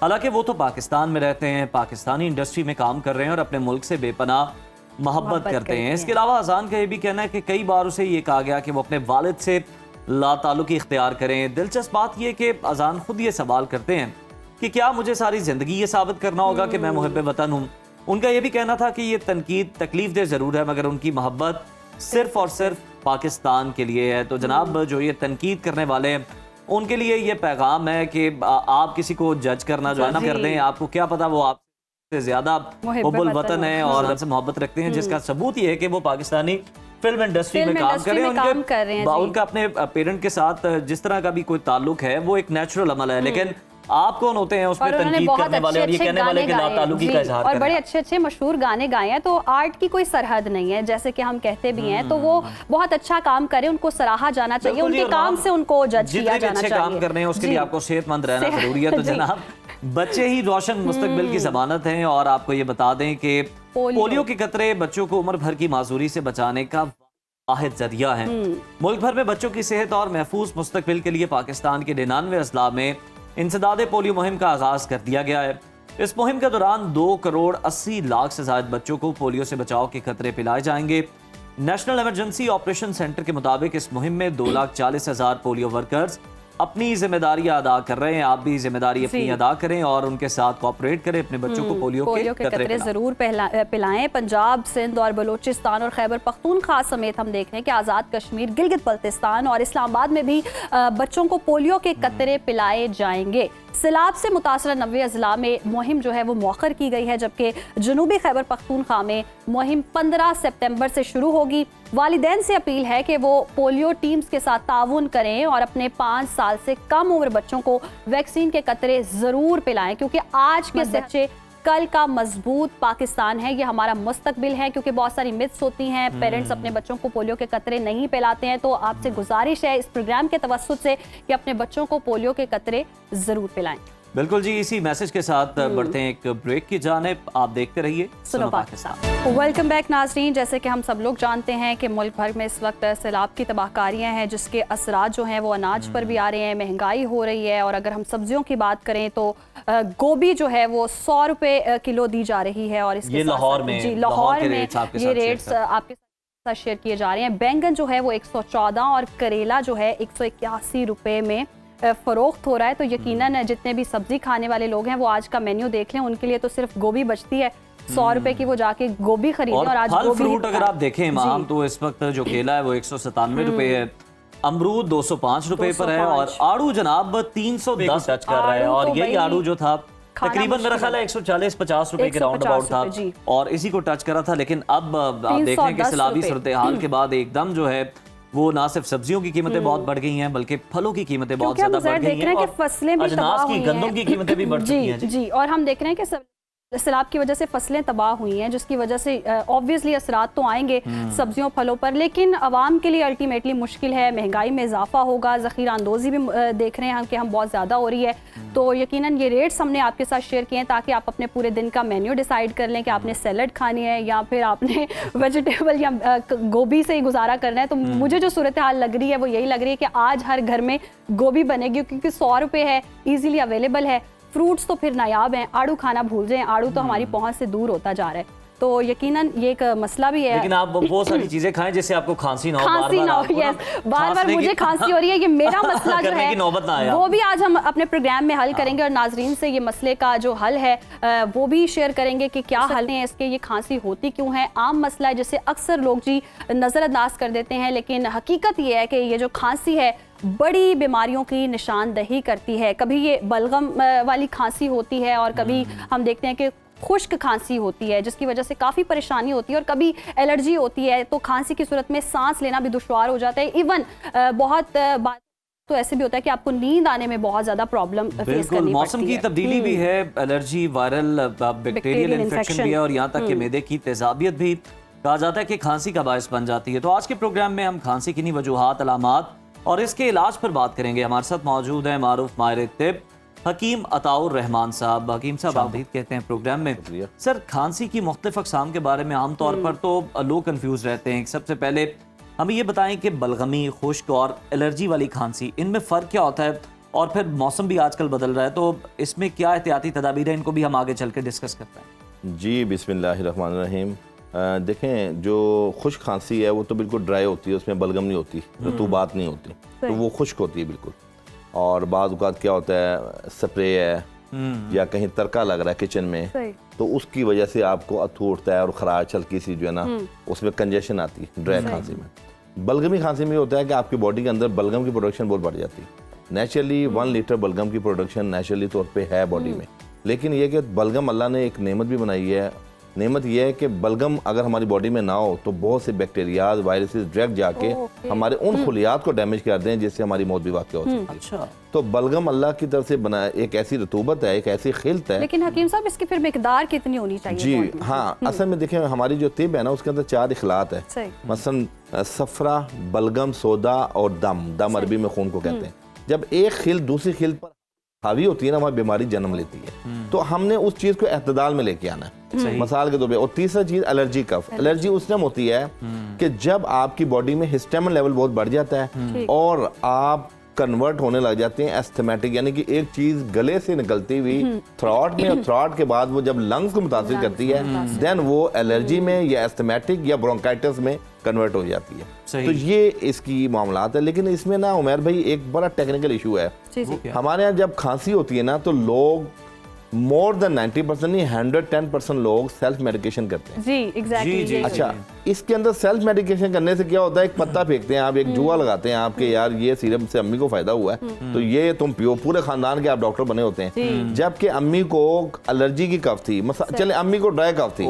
हालांकि वो तो पाकिस्तान में रहते हैं, पाकिस्तानी इंडस्ट्री में काम कर रहे हैं और अपने मुल्क से बेपनाह मोहब्बत करते हैं। इसके अलावा अज़ान का ये भी कहना है कि कई बार उसे ये कहा गया कि वो अपने वालिद से लाताल्लुकी इख्तियार करें। दिलचस्प बात यह कि अज़ान खुद ये सवाल करते हैं कि क्या मुझे सारी ज़िंदगी ये साबित करना होगा कि मैं मुहब्बे वतन हूँ। उनका ये भी कहना था कि ये तनकीद तकलीफ दे ज़रूर है, मगर उनकी मोहब्बत सिर्फ़ और सिर्फ पाकिस्तान के लिए है। तो जनाब, जो ये तनकीद करने वाले हैं उनके लिए ये पैगाम है कि आप किसी को जज करना जो है ना कर दें, आपको क्या पता वो आपसे ज़्यादा हुब्बुल वतन है और आपसे मोहब्बत रखते हैं, जिसका सबूत ये है कि वो पाकिस्तानी फिल्म इंडस्ट्री में काम कर रहे हैं। उनका अपने पेरेंट के साथ जिस तरह का भी कोई ताल्लुक है वो एक नेचुरल अमल है, लेकिन आप कौन होते हैं उस पर और उन्होंने तनकीद बहुत करने वाले और ये अच्छे-अच्छे कहने वाले कि गाने लाताल्लुकी गाए का हैं। इजहार और करें? बड़े अच्छे-अच्छे मशहूर गाने गाए हैं, तो आर्ट की कोई सरहद नहीं है, जैसे कि हम कहते भी हैं। तो वो बहुत अच्छा काम करें, उनको सराहा जाना चाहिए, बिल्कुल जी, उनके और काम से उनको जज जितने किया भी जाना अच्छे चाहिए। काम कर रहे हैं उसके लिए जी। आपको सेहतमंद रहना सेहत- जरूरी है। तो जी। जनाब, बच्चे ही रोशन मुस्तकबिल की जमानत हैं और आपको ये बता दें कि पोलियो के कतरे बच्चों को उम्र भर की माजूरी से बचाने का वाहिद जरिया है। मुल्क भर में बच्चों की सेहत और महफूज मुस्तकबिल के लिए पाकिस्तान के 99 अजला में इंसदादे पोलियो मुहिम का आगाज कर दिया गया है। इस मुहिम के दौरान 2 करोड़ 80 लाख से ज्यादा बच्चों को पोलियो से बचाव के खतरे पिलाए जाएंगे। नेशनल इमरजेंसी ऑपरेशन सेंटर के मुताबिक इस मुहिम में 2,40,000 पोलियो वर्कर्स अपनी जिम्मेदारी अदा कर रहे हैं। आप भी जिम्मेदारी अपनी अदा करें और उनके साथ कोऑपरेट करें, अपने बच्चों को पोलियो के कतरे जरूर पिलाएं। पंजाब, सिंध और बलूचिस्तान और खैबर पख्तूनख्वा समेत हम देख रहे हैं कि आज़ाद कश्मीर, गिलगित बल्तिस्तान और इस्लामाबाद में भी बच्चों को पोलियो के कतरे पिलाए जाएंगे। सैलाब से मुतासरा 90 अजला में मुहिम जो है वो मौखर की गई है, जबकि जनूबी खैबर पख्तूनख्वा में मुहिम 15 सितंबर से शुरू होगी। वालिदैन से अपील है कि वो पोलियो टीम्स के साथ ताउन करें और अपने 5 साल से कम उम्र बच्चों को वैक्सीन के कतरे ज़रूर पिलाएं, क्योंकि आज के बच्चे कल का मजबूत पाकिस्तान है, ये हमारा मुस्तकबिल है। क्योंकि बहुत सारी मिथ्स होती हैं, पेरेंट्स अपने बच्चों को पोलियो के कतरे नहीं पिलाते हैं। तो आपसे गुजारिश है इस प्रोग्राम के तवस्सुत से कि अपने बच्चों को पोलियो के कतरे ज़रूर पिलाएं। बिल्कुल जी, इसी मैसेज के साथ बढ़ते हैं एक ब्रेक की जानिब। आप देखते रहिए सुनो पाकिस्तान। वेलकम बैक नाज़रीन। जैसे कि हम सब लोग जानते हैं कि मुल्क भर में इस वक्त सैलाब की तबाहकारियां हैं, जिसके असरात जो हैं वो अनाज पर भी आ रहे हैं, महंगाई हो रही है। और अगर हम सब्जियों की बात करें तो गोभी जो है वो 100 रुपए किलो दी जा रही है। और इसके लाहौर में, जी लाहौर में ये रेट्स आपके साथ शेयर किए जा रहे हैं। बैंगन जो है वो 114 और करेला जो है 181 रुपए में फरोख्त हो रहा है। तो यकीनन जितने भी सब्जी खाने वाले लोग हैं वो आज का मेन्यू देख लें, उनके लिए तो सिर्फ गोभी बचती है। 100 रुपए की वो जाके गोभी खरीदें। और आज फल गोभी फ्रूट अगर आप देखें इमाम, तो इस वक्त जो केला है वो 197 रुपए है, अमरूद 205 रुपए पर है और आड़ू जनाब 310 टच कर रहा है। और यही आड़ू जो था तकरीबन मेरा ख्याल है 140-50 रुपए के राउंड अबाउट था और इसी को टच करा था। लेकिन अब आप देख रहे हैं कि सैलाबी सूरत हाल के बाद एकदम जो है वो ना सिर्फ सब्जियों की कीमतें बहुत बढ़ गई हैं, बल्कि फलों की कीमतें बहुत ज्यादा बढ़ गई हैं और फसलें भी तबाह हुई हैं। गंदम की कीमतें भी बढ़ चुकी हैं। जी, और हम देख रहे हैं कि सैलाब की वजह से फसलें तबाह हुई हैं, जिसकी वजह से ऑब्वियसली असरात तो आएंगे सब्जियों फलों पर। लेकिन आवाम के लिए अल्टीमेटली मुश्किल है, महंगाई में इजाफा होगा, ज़ख़ीरा अंदोज़ी भी देख रहे हैं कि हम बहुत ज़्यादा हो रही है। तो यकीनन ये रेट्स हमने आपके साथ शेयर किए हैं ताकि आप अपने पूरे दिन का मेन्यू डिसाइड कर लें कि आपने सैलड खानी है या फिर आपने वेजिटेबल या गोभी से ही गुजारा करना है। तो मुझे जो सूरत हाल लग रही है वो यही लग रही है कि आज हर घर में गोभी बनेगी, क्योंकि 100 रुपये है, ईजिली अवेलेबल है। फ्रूट्स तो फिर नायाब हैं, आड़ू खाना भूल जाएं, आड़ू तो हमारी पहुंच से दूर होता जा रहा है। तो यकीनन ये एक मसला भी है। लेकिन आप वो सारी चीजें खाएं जिससे आपको खांसी ना हो, बार बार मुझे खांसी हो रही है, ये मेरा मसला जो है वो भी आज हम अपने प्रोग्राम में हल करेंगे और नाजरीन से ये मसले का जो हल है वो भी शेयर करेंगे कि क्या हल है इसके, ये खांसी होती क्यों है। आम मसला है जिसे अक्सर लोग जी नज़रअंदाज कर देते हैं, लेकिन हकीकत ये है कि ये जो खांसी है बड़ी बीमारियों की निशानदही करती है। कभी ये बलगम वाली खांसी होती है और कभी हम देखते हैं कि खुश्क खांसी होती है, जिसकी वजह से काफ़ी परेशानी होती है, और कभी एलर्जी होती है। तो खांसी की सूरत में सांस लेना भी दुश्वार हो जाता है। इवन बहुत बात तो ऐसे भी होता है कि आपको नींद आने में बहुत ज़्यादा प्रॉब्लम फेस करनी पड़ती है। मौसम की तब्दीली भी है, एलर्जी, वायरल बैक्टीरियल इन्फेक्शन भी है और यहाँ तक कि मैदे की तेजाबियत भी कहा जाता है कि खांसी का बायस बन जाती है। तो आज के प्रोग्राम में हम खांसी की वजूहात, अलामात और इसके इलाज पर बात करेंगे। हमारे साथ मौजूद है मारूफ माहिर तिब हकीम अताउर रहमान साहब। हकीम साहब आप भी कहते हैं प्रोग्राम में। सर, खांसी की मुख्तलिफ अक़साम के बारे में आमतौर पर तो लोग कंफ्यूज रहते हैं। सबसे पहले हमें ये बताएं कि बलगमी, खुश्क और एलर्जी वाली खांसी, इनमें फ़र्क क्या होता है? और फिर मौसम भी आजकल बदल रहा है, तो इसमें क्या एहतियाती तदाबीर है, इनको भी हम आगे चल के डिस्कस करते हैं। जी, बिस्मिल्लाहिर्रहमानिर्रहीम। देखें, जो खुश्क खांसी है वो तो बिल्कुल ड्राई होती है, उसमें बलगम नहीं होती, रतूबात नहीं होती, तो वो खुश्क होती है बिल्कुल। और बाद औक़ात क्या होता है, स्प्रे है या कहीं तड़का लग रहा है किचन में, तो उसकी वजह से आपको अथू उठता है और खराश हल्की सी जो है ना उसमें कंजेशन आती है ड्राई खांसी में। बलगमी खांसी में होता है कि आपकी बॉडी के अंदर बलगम की प्रोडक्शन बहुत बढ़ जाती है। नेचुरली 1 लीटर बलगम की प्रोडक्शन नेचुरली तौर पे है बॉडी में, लेकिन ये कि बलगम अल्लाह ने एक नेमत भी बनाई है नेमत यह है कि बलगम अगर हमारी बॉडी में ना हो तो बहुत से बैक्टीरियाज वायरसेस डायरेक्ट जाके हमारे उन खुलियात को डैमेज कर दें जिससे हमारी मौत भी वाक़ हो सकती है। तो बलगम अल्लाह की तरफ से बना एक ऐसी रतूबत है, एक ऐसी खिल्त है। लेकिन हकीम साहब इसकी फिर मिकदार कितनी होनी चाहिए? जी हाँ, असल में देखें हमारी जो तिब है ना उसके अंदर 4 इखलात है। मसलन सफरा, बलगम, सोदा और दम अरबी में खून को कहते हैं। जब एक खिल दूसरी खिल पर हावी होती है ना, वहाँ बीमारी जन्म लेती है। तो हमने उस चीज को एतदाल में लेके आना है मसाल के तौर पे। और तीसरा चीज एलर्जी कफ। एलर्जी उस टाइम होती है कि जब आपकी बॉडी में हिस्टामिन लेवल बहुत बढ़ जाता है और आप कन्वर्ट होने लग जाते हैं एस्थमेटिक, यानी कि एक चीज गले से निकलती हुई थ्रॉट में और थ्रॉट के बाद वो जब लंग्स को मुतासिर करती है देन वो एलर्जी में या एस्थमेटिक या ब्रोंकाइटिस में कन्वर्ट हो जाती है। तो ये इसकी मामलात है। लेकिन इसमें ना उमर भाई एक बड़ा टेक्निकल इशू है। हमारे यहाँ जब खांसी होती है ना तो लोग मोर देन 90% नहीं 110% लोग सेल्फ मेडिकेशन करते हैं। जी एग्जैक्टली। अच्छा, इसके अंदर सेल्फ मेडिकेशन करने से क्या होता है, एक पत्ता फेंकते हैं आप, एक जुआ लगाते हैं आपके यार ये सीरम से अम्मी को फायदा हुआ है तो ये तुम पियो, पूरे खानदान के आप डॉक्टर बने होते हैं। जबकि अम्मी को एलर्जी की कफ थी, चले अम्मी को ड्राई कफ थी,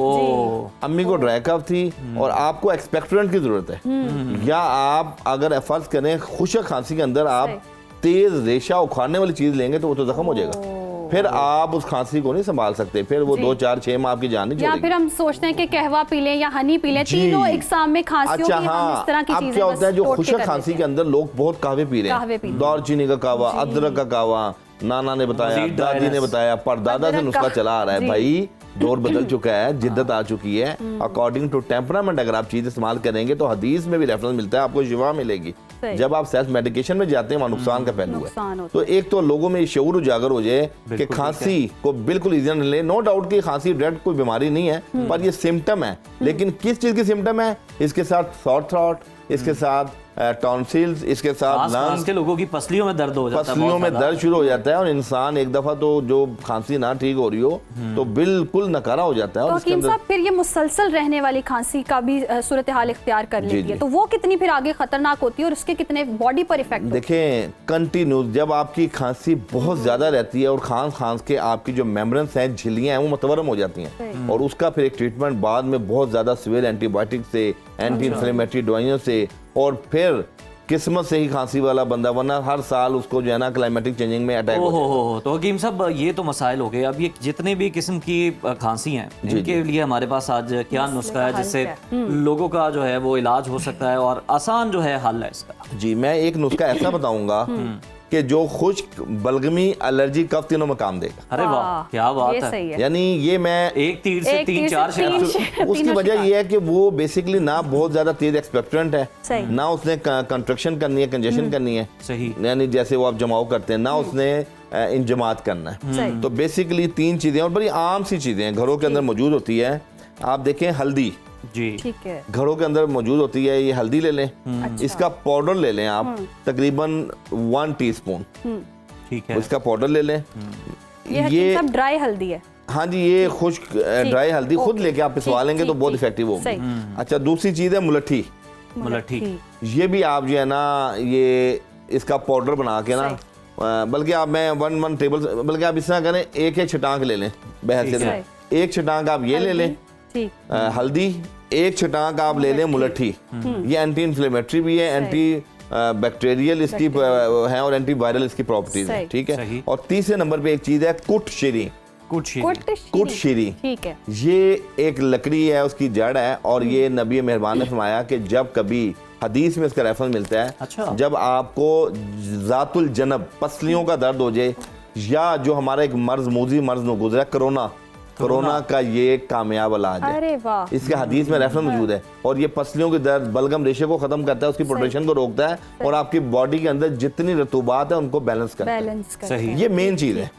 अम्मी को ड्राई कफ थी और आपको एक्सपेक्टोरेंट की जरूरत है, या आप अगर फर्ज करें खुशक खांसी के अंदर आप तेज रेशा उखाड़ने वाली चीज लेंगे तो वो तो जख्म हो जाएगा, फिर आप उस खांसी को नहीं संभाल सकते, फिर वो 2, 4, 6 माह आपकी जान नहीं छोड़ेगी। या फिर हम सोचते हैं कि कहवा पी लें या हनी पी लें, तीनों एक साथ में खांसियों की हम इस तरह की चीजें। अब क्या होता है जो खुशक खांसी के अंदर लोग बहुत कहवे पी रहे हैं, दालचीनी का कहवा, अदरक का कहवा, नाना ने बताया, दादी ने बताया, परदादा से नुस्खा चला आ रहा है। भाई दौर बदल चुका है, जिद्दत आ चुकी है। अकॉर्डिंग टू टेम्परामेंट अगर आप चीज इस्तेमाल करेंगे तो हदीस में भी रेफरेंस मिलता है, आपको शिफा मिलेगी। जब आप सेल्फ मेडिकेशन में जाते हैं वहाँ नुकसान का पहलू है। तो एक तो लोगों में शऊर उजागर हो जाए कि खांसी को बिल्कुल इजी न ले। नो डाउट कि खांसी डायरेक्ट कोई बीमारी नहीं है, पर ये सिम्टम है। लेकिन किस चीज की सिम्टम है? इसके साथ सॉर थ्रॉट, इसके साथ टॉन्सिल्स, इसके साथ लंग्स के लोगों की पसलियों में दर्द हो जाता है, पसलियों में दर्द शुरू हो जाता है और इंसान एक दफा तो जो खांसी ना ठीक हो रही हो तो बिल्कुल नकारा हो जाता है। तो हकीम साहब फिर ये मुसलसल रहने वाली खांसी का भी सूरत हाल इख्तियार कर लेती है, तो वो कितनी फिर आगे खतरनाक होती है और उसके कितने बॉडी पर इफेक्ट? देखें कंटिन्यू जब आपकी खांसी बहुत ज्यादा रहती है और खांस के आपकी जो मेम्ब्रेन्स हैं, झिल्लियां हैं, वो मतवरम हो जाती हैं और उसका फिर एक ट्रीटमेंट बाद में बहुत ज्यादा सिवियर एंटीबायोटिक से, एंटी इंफ्लेमेटरी दवाइयों से, और फिर किस्मत से ही खांसी वाला बंदा, वरना हर साल उसको जो है ना क्लाइमेटिक चेंजिंग में अटैक हो। तो हकीम साहब ये तो मसाइल हो गए। अब ये जितने भी किस्म की खांसी हैं इनके लिए हमारे पास आज क्या नुस्खा है जिससे लोगों का जो है वो इलाज हो सकता है और आसान जो है हल है इसका? जी मैं एक नुस्खा ऐसा बताऊंगा कि जो खुश्क, बलगमी, एलर्जी, कफ तीनों में काम देगा। अरे वाह क्या बात है। यानी ये मैं एक तीर से 3-4 उसकी वजह ये है कि वो बेसिकली ना बहुत ज्यादा तेज एक्सपेक्टोरेंट है, ना उसने कंट्रक्शन करनी है, कंजेशन करनी है, सही, यानी जैसे वो आप जमाव करते हैं, ना उसने इंजमात करना है। तो बेसिकली 3 चीजें और बड़ी आम सी चीजें घरों के अंदर मौजूद होती है। आप देखें हल्दी जी ठीक है, घरों के अंदर मौजूद होती है, ये हल्दी ले लें, इसका पाउडर ले लें आप तकरीबन 1 टीस्पून, ठीक है, इसका पाउडर ले लें। ये सब ड्राई हल्दी है? हाँ जी, ये खुश्क ड्राई हल्दी खुद लेके आप पिसवा लेंगे तो बहुत इफेक्टिव होगी। अच्छा दूसरी चीज है मुलट्ठी। ये भी आप जो है ना ये इसका पाउडर बना के ना, बल्कि आप मैं 1 टेबल, बल्कि आप इस तरह करें एक छटांक ले लें, बहस एक छटांक आप ये ले लें हल्दी, एक छटांक आप ले लें मुलट्ठी। ये एंटी इन्फ्लेमेटरी भी है, एंटी बैक्टीरियल इसकी है और एंटी वायरल इसकी प्रॉपर्टीज है, ठीक है। और तीसरे नंबर पे एक चीज है कुटशीरी। कुटशीरी ठीक है, ये एक लकड़ी है, उसकी जड़ है और ये नबी मेहरबान ने फरमाया कि जब कभी हदीस में इसका रेफरेंस मिलता है, अच्छा। जब आपको जातुल जनब पसलियों का दर्द हो जाए या जो हमारा एक मर्ज मूजी मर्ज न गुजरा कोरोना का ये कामयाब इलाज है। अरे वाह, इसके हदीस में रेफरेंस मौजूद है और ये पसलियों के दर्द, बलगम रेशे को खत्म करता है, उसकी प्रोटेक्शन को रोकता है और आपकी बॉडी के अंदर जितनी रतूबात है उनको बैलेंस करता है। सही, ये मेन चीज है,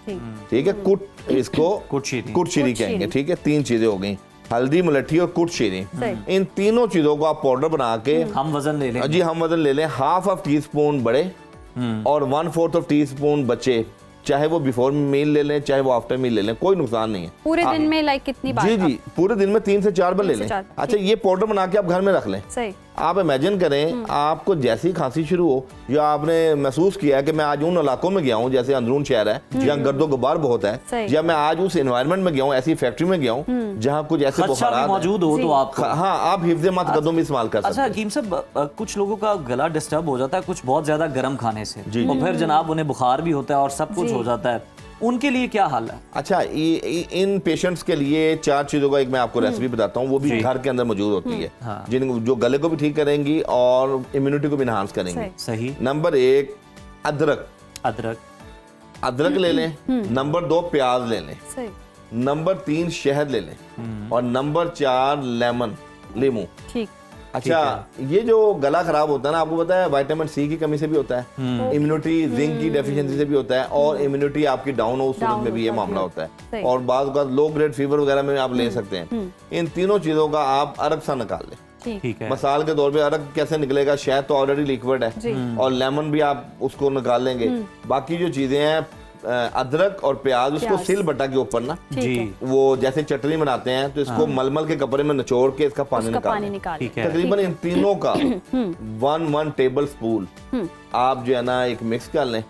ठीक है। इसको कुटशीरी कहेंगे, ठीक है। 3 चीजें हो गई, हल्दी, मुलट्ठी और कुटशीरी। इन तीनों चीजों को आप पाउडर बना के हम वजन ले लें। जी हम वजन ले लें, ½ टीस्पून बड़े और 1/4 टीस्पून बच्चे, चाहे वो बिफोर मील ले लें चाहे वो आफ्टर मील ले लें, कोई नुकसान नहीं है। पूरे दिन में लाइक कितनी बार? जी पूरे दिन में 3 से 4 बार ले लें। अच्छा ये पाउडर बना के आप घर में रख लें, आप इमेजिन करें, आपको जैसी खांसी शुरू हो या आपने महसूस किया है कि मैं आज उन इलाकों में गया हूँ जैसे अंदरून शहर है जहाँ गर्दो गुबार बहुत है, या मैं आज उस एनवायरनमेंट में गया हूँ, ऐसी फैक्ट्री में गया हूँ जहाँ कुछ ऐसे बुखारात मौजूद हो, तो आप हाँ आप हिफ्ज़ मत कदम इस्तेमाल कर सकते हैं। अच्छा हकीम साहब, कुछ लोगों का गला डिस्टर्ब हो जाता है कुछ बहुत ज्यादा गर्म खाने से, और फिर जनाब उन्हें बुखार भी होता है और सब कुछ हो जाता है, उनके लिए क्या हाल है? अच्छा, इन पेशेंट्स के लिए 4 चीज़ों का एक मैं आपको रेसिपी बताता हूँ, वो भी घर के अंदर मौजूद होती है, हाँ। जो गले को भी ठीक करेंगी और इम्यूनिटी को भी इनहांस करेंगी। सही। नंबर 1 अदरक ले लें। नंबर 2 प्याज ले लें। नंबर 3 शहद ले लें। और नंबर 4 लेमन, नींबू। ठीक। अच्छा, ये जो गला खराब होता है ना, आपको पता है विटामिन सी की कमी से भी होता है, इम्यूनिटी जिंक की डेफिशिएंसी से भी होता है, और इम्यूनिटी आपकी डाउन हो उस सूरत में भी ये मामला होता है, और बाद लो ग्रेड फीवर वगैरह में आप ले सकते हैं। इन तीनों चीजों का आप अर्क सा निकाल लें। ठीक है। मसाल के तौर पे अर्क कैसे निकलेगा, शहद तो ऑलरेडी लिक्विड है, और लेमन भी आप उसको निकाल लेंगे। बाकी जो चीजें हैं, अदरक और प्याज, उसको सिल बट्टा के ऊपर ना वो जैसे चटनी बनाते हैं, तो इसको मलमल के कपड़े में निचोड़ के इसका पानी निकाल। तकरीबन इन तीनों का 1 टेबल स्पून आप जो है ना एक मिक्स कर लें,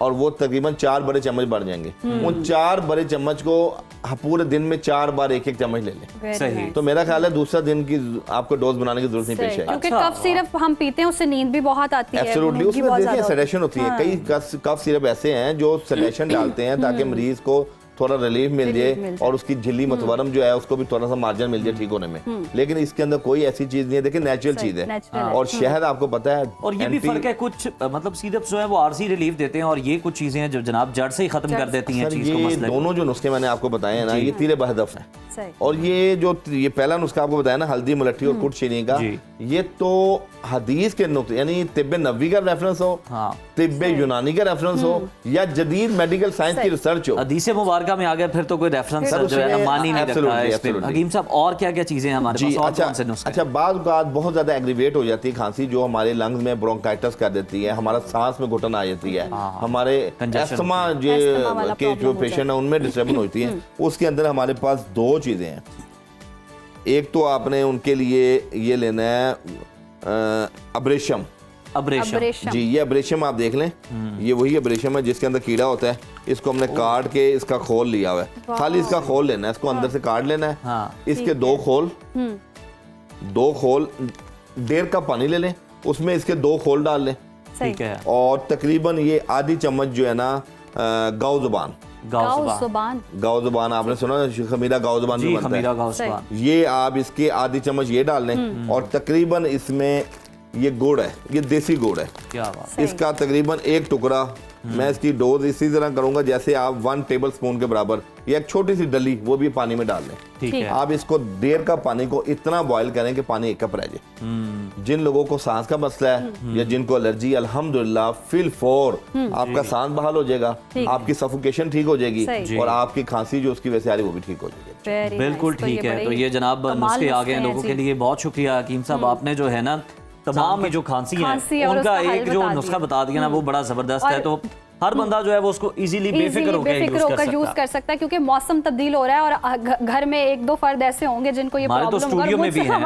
और वो तकरीबन 4 बड़े चम्मच बढ़ जाएंगे। उन 4 बड़े चम्मच को पूरे दिन में 4 बार 1-1 चम्मच ले लें। सही। तो मेरा ख्याल है दूसरा दिन की आपको डोज बनाने की जरूरत नहीं पेश है, क्योंकि कफ सिरप हम पीते हैं उससे नींद भी बहुत आती है। एब्सोल्युटली, उसमें देखिए सेडेशन होती है। कई कफ सिरप ऐसे हैं जो सेडेशन डालते हैं ताकि मरीज को थोड़ा रिलीफ मिल जाए और उसकी झिल्ली मतवरम जो है उसको भी थोड़ा सा मार्जिन मिल जाए ठीक होने में। लेकिन इसके अंदर कोई ऐसी चीज नहीं है, देखिए नेचुरल चीज है। और शहद आपको पता है, और ये भी फर्क है, कुछ मतलब सिरप जो है वो आरसी रिलीफ देते हैं, और ये कुछ चीजें हैं जो जनाब जड़ से ही खत्म कर देती हैं चीज को। ये दोनों जो नुस्खे मैंने आपको बताए हैं ना, ये तीरे बहदफ हैं। और ये पहला नुस्खा आपको बताया ना, हल्दी मुलट्ठी और कुट चीनी का, ये तो हदीस के नुक्ते यानी तिब्बे नबवी का रेफरेंस हो, तिब्बे यूनानी का रेफरेंस हो, या जदीद मेडिकल साइंस की रिसर्च हो, हदीस मुबारक में आ गया फिर तो कोई रेफरेंस जो है ना मान ही नहीं रखा है इसमें। हकीम साहब, और क्या क्या चीजें हैं हमारे पास, और कौन से नुस्खे? अच्छा, बाद बहुत ज्यादा एग्रीवेट हो जाती है खांसी, जो हमारे लंग्स में ब्रोंकाइटिस कर देती है, हमारा सांस में घुटन आ जाती है, हमारे अस्थमा के जो पेशेंट है उनमें डिस्टर्बेंस होती है। उसके अंदर हमारे पास 2 चीजें हैं। एक तो आपने उनके लिए ये लेना है अब्रेशम। जी, ये अब्रेशम आप देख लें, ये वही अब्रेशम है जिसके अंदर कीड़ा होता है। इसको हमने काट के इसका खोल लिया हुआ है, खाली इसका खोल लेना है, इसको अंदर से काट लेना है। इसके 2 खोल 1.5 कप पानी ले लें, उसमें इसके 2 खोल डाल लें। ठीक है। और तकरीबन ये आधी चम्मच जो है ना गाव जुबान आपने सुना, खमीरा गाव जुबान भी बनता है, ये आप इसके आधी चम्मच ये डाल लें। और तकरीबन इसमें ये गुड़ है, ये देसी गुड़ है, क्या बात, इसका तकरीबन 1 टुकड़ा। मैं इसकी डोज इसी तरह करूंगा जैसे आप 1 टेबल स्पून के बराबर, या एक छोटी सी डली वो भी पानी में डाल लें। ठीक है। आप इसको 1.5 कप पानी को इतना बॉईल करें कि पानी 1 कप रह जाए। जिन लोगों को सांस का मसला है या जिनको एलर्जी, अल्हम्दुलिल्लाह फील फॉर आपका सांस बहाल हो जाएगा, आपकी सफोकेशन ठीक हो जाएगी, और आपकी खांसी जो उसकी वजह से आ रही है वो भी ठीक हो जाएगी। बिल्कुल ठीक है। तो ये जनाब नुस्खे आ गए लोगों के लिए, बहुत शुक्रिया हकीम साहब, आपने जो है ना तमाम जो खांसी है उनका एक जो नुस्खा बता दिया ना, वो बड़ा जबरदस्त है। तो हर बंदा जो है वो उसको इजीली बेफिक्र होकर यूज कर सकता है, क्योंकि मौसम तब्दील हो रहा है और घर में 1-2 फर्द ऐसे होंगे जिनको ये प्रॉब्लम, तो स्टूडियो में भी है।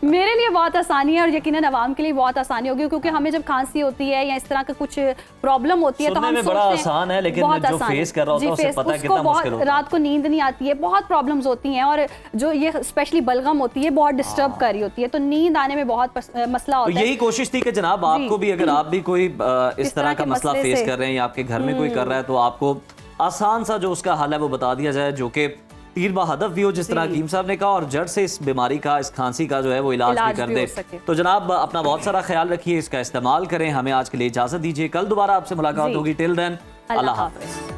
मेरे लिए बहुत आसानी है और यकीनन अवाम के लिए बहुत आसानी होगी, क्योंकि हमें जब खांसी होती है या इस तरह का कुछ प्रॉब्लम होती है तो हम बड़ा आसान है, लेकिन जो फेस कर रहा होता है उसे पता है कितना मुश्किल होता है। रात को नींद नहीं आती है, बहुत प्रॉब्लम्स होती हैं, और जो ये स्पेशली बलगम होती है बहुत डिस्टर्ब कर रही होती है, तो नींद आने में बहुत मसला होता है। यही कोशिश थी कि जनाब आपको भी, अगर आप भी कोई इस तरह का मसला फेस कर रहे हैं या आपके घर में कोई कर रहा है, तो आपको आसान सा जो उसका हल है वो बता दिया जाए, जो कि तीर बा हदफ भी हो, जिस तरह हकीम साहब ने कहा, और जड़ से इस बीमारी का, इस खांसी का जो है वो इलाज भी कर दे। तो जनाब अपना बहुत सारा ख्याल रखिए, इसका इस्तेमाल करें। हमें आज के लिए इजाजत दीजिए, कल दोबारा आपसे मुलाकात होगी। टिल देन, अल्लाह हाफ़िज़।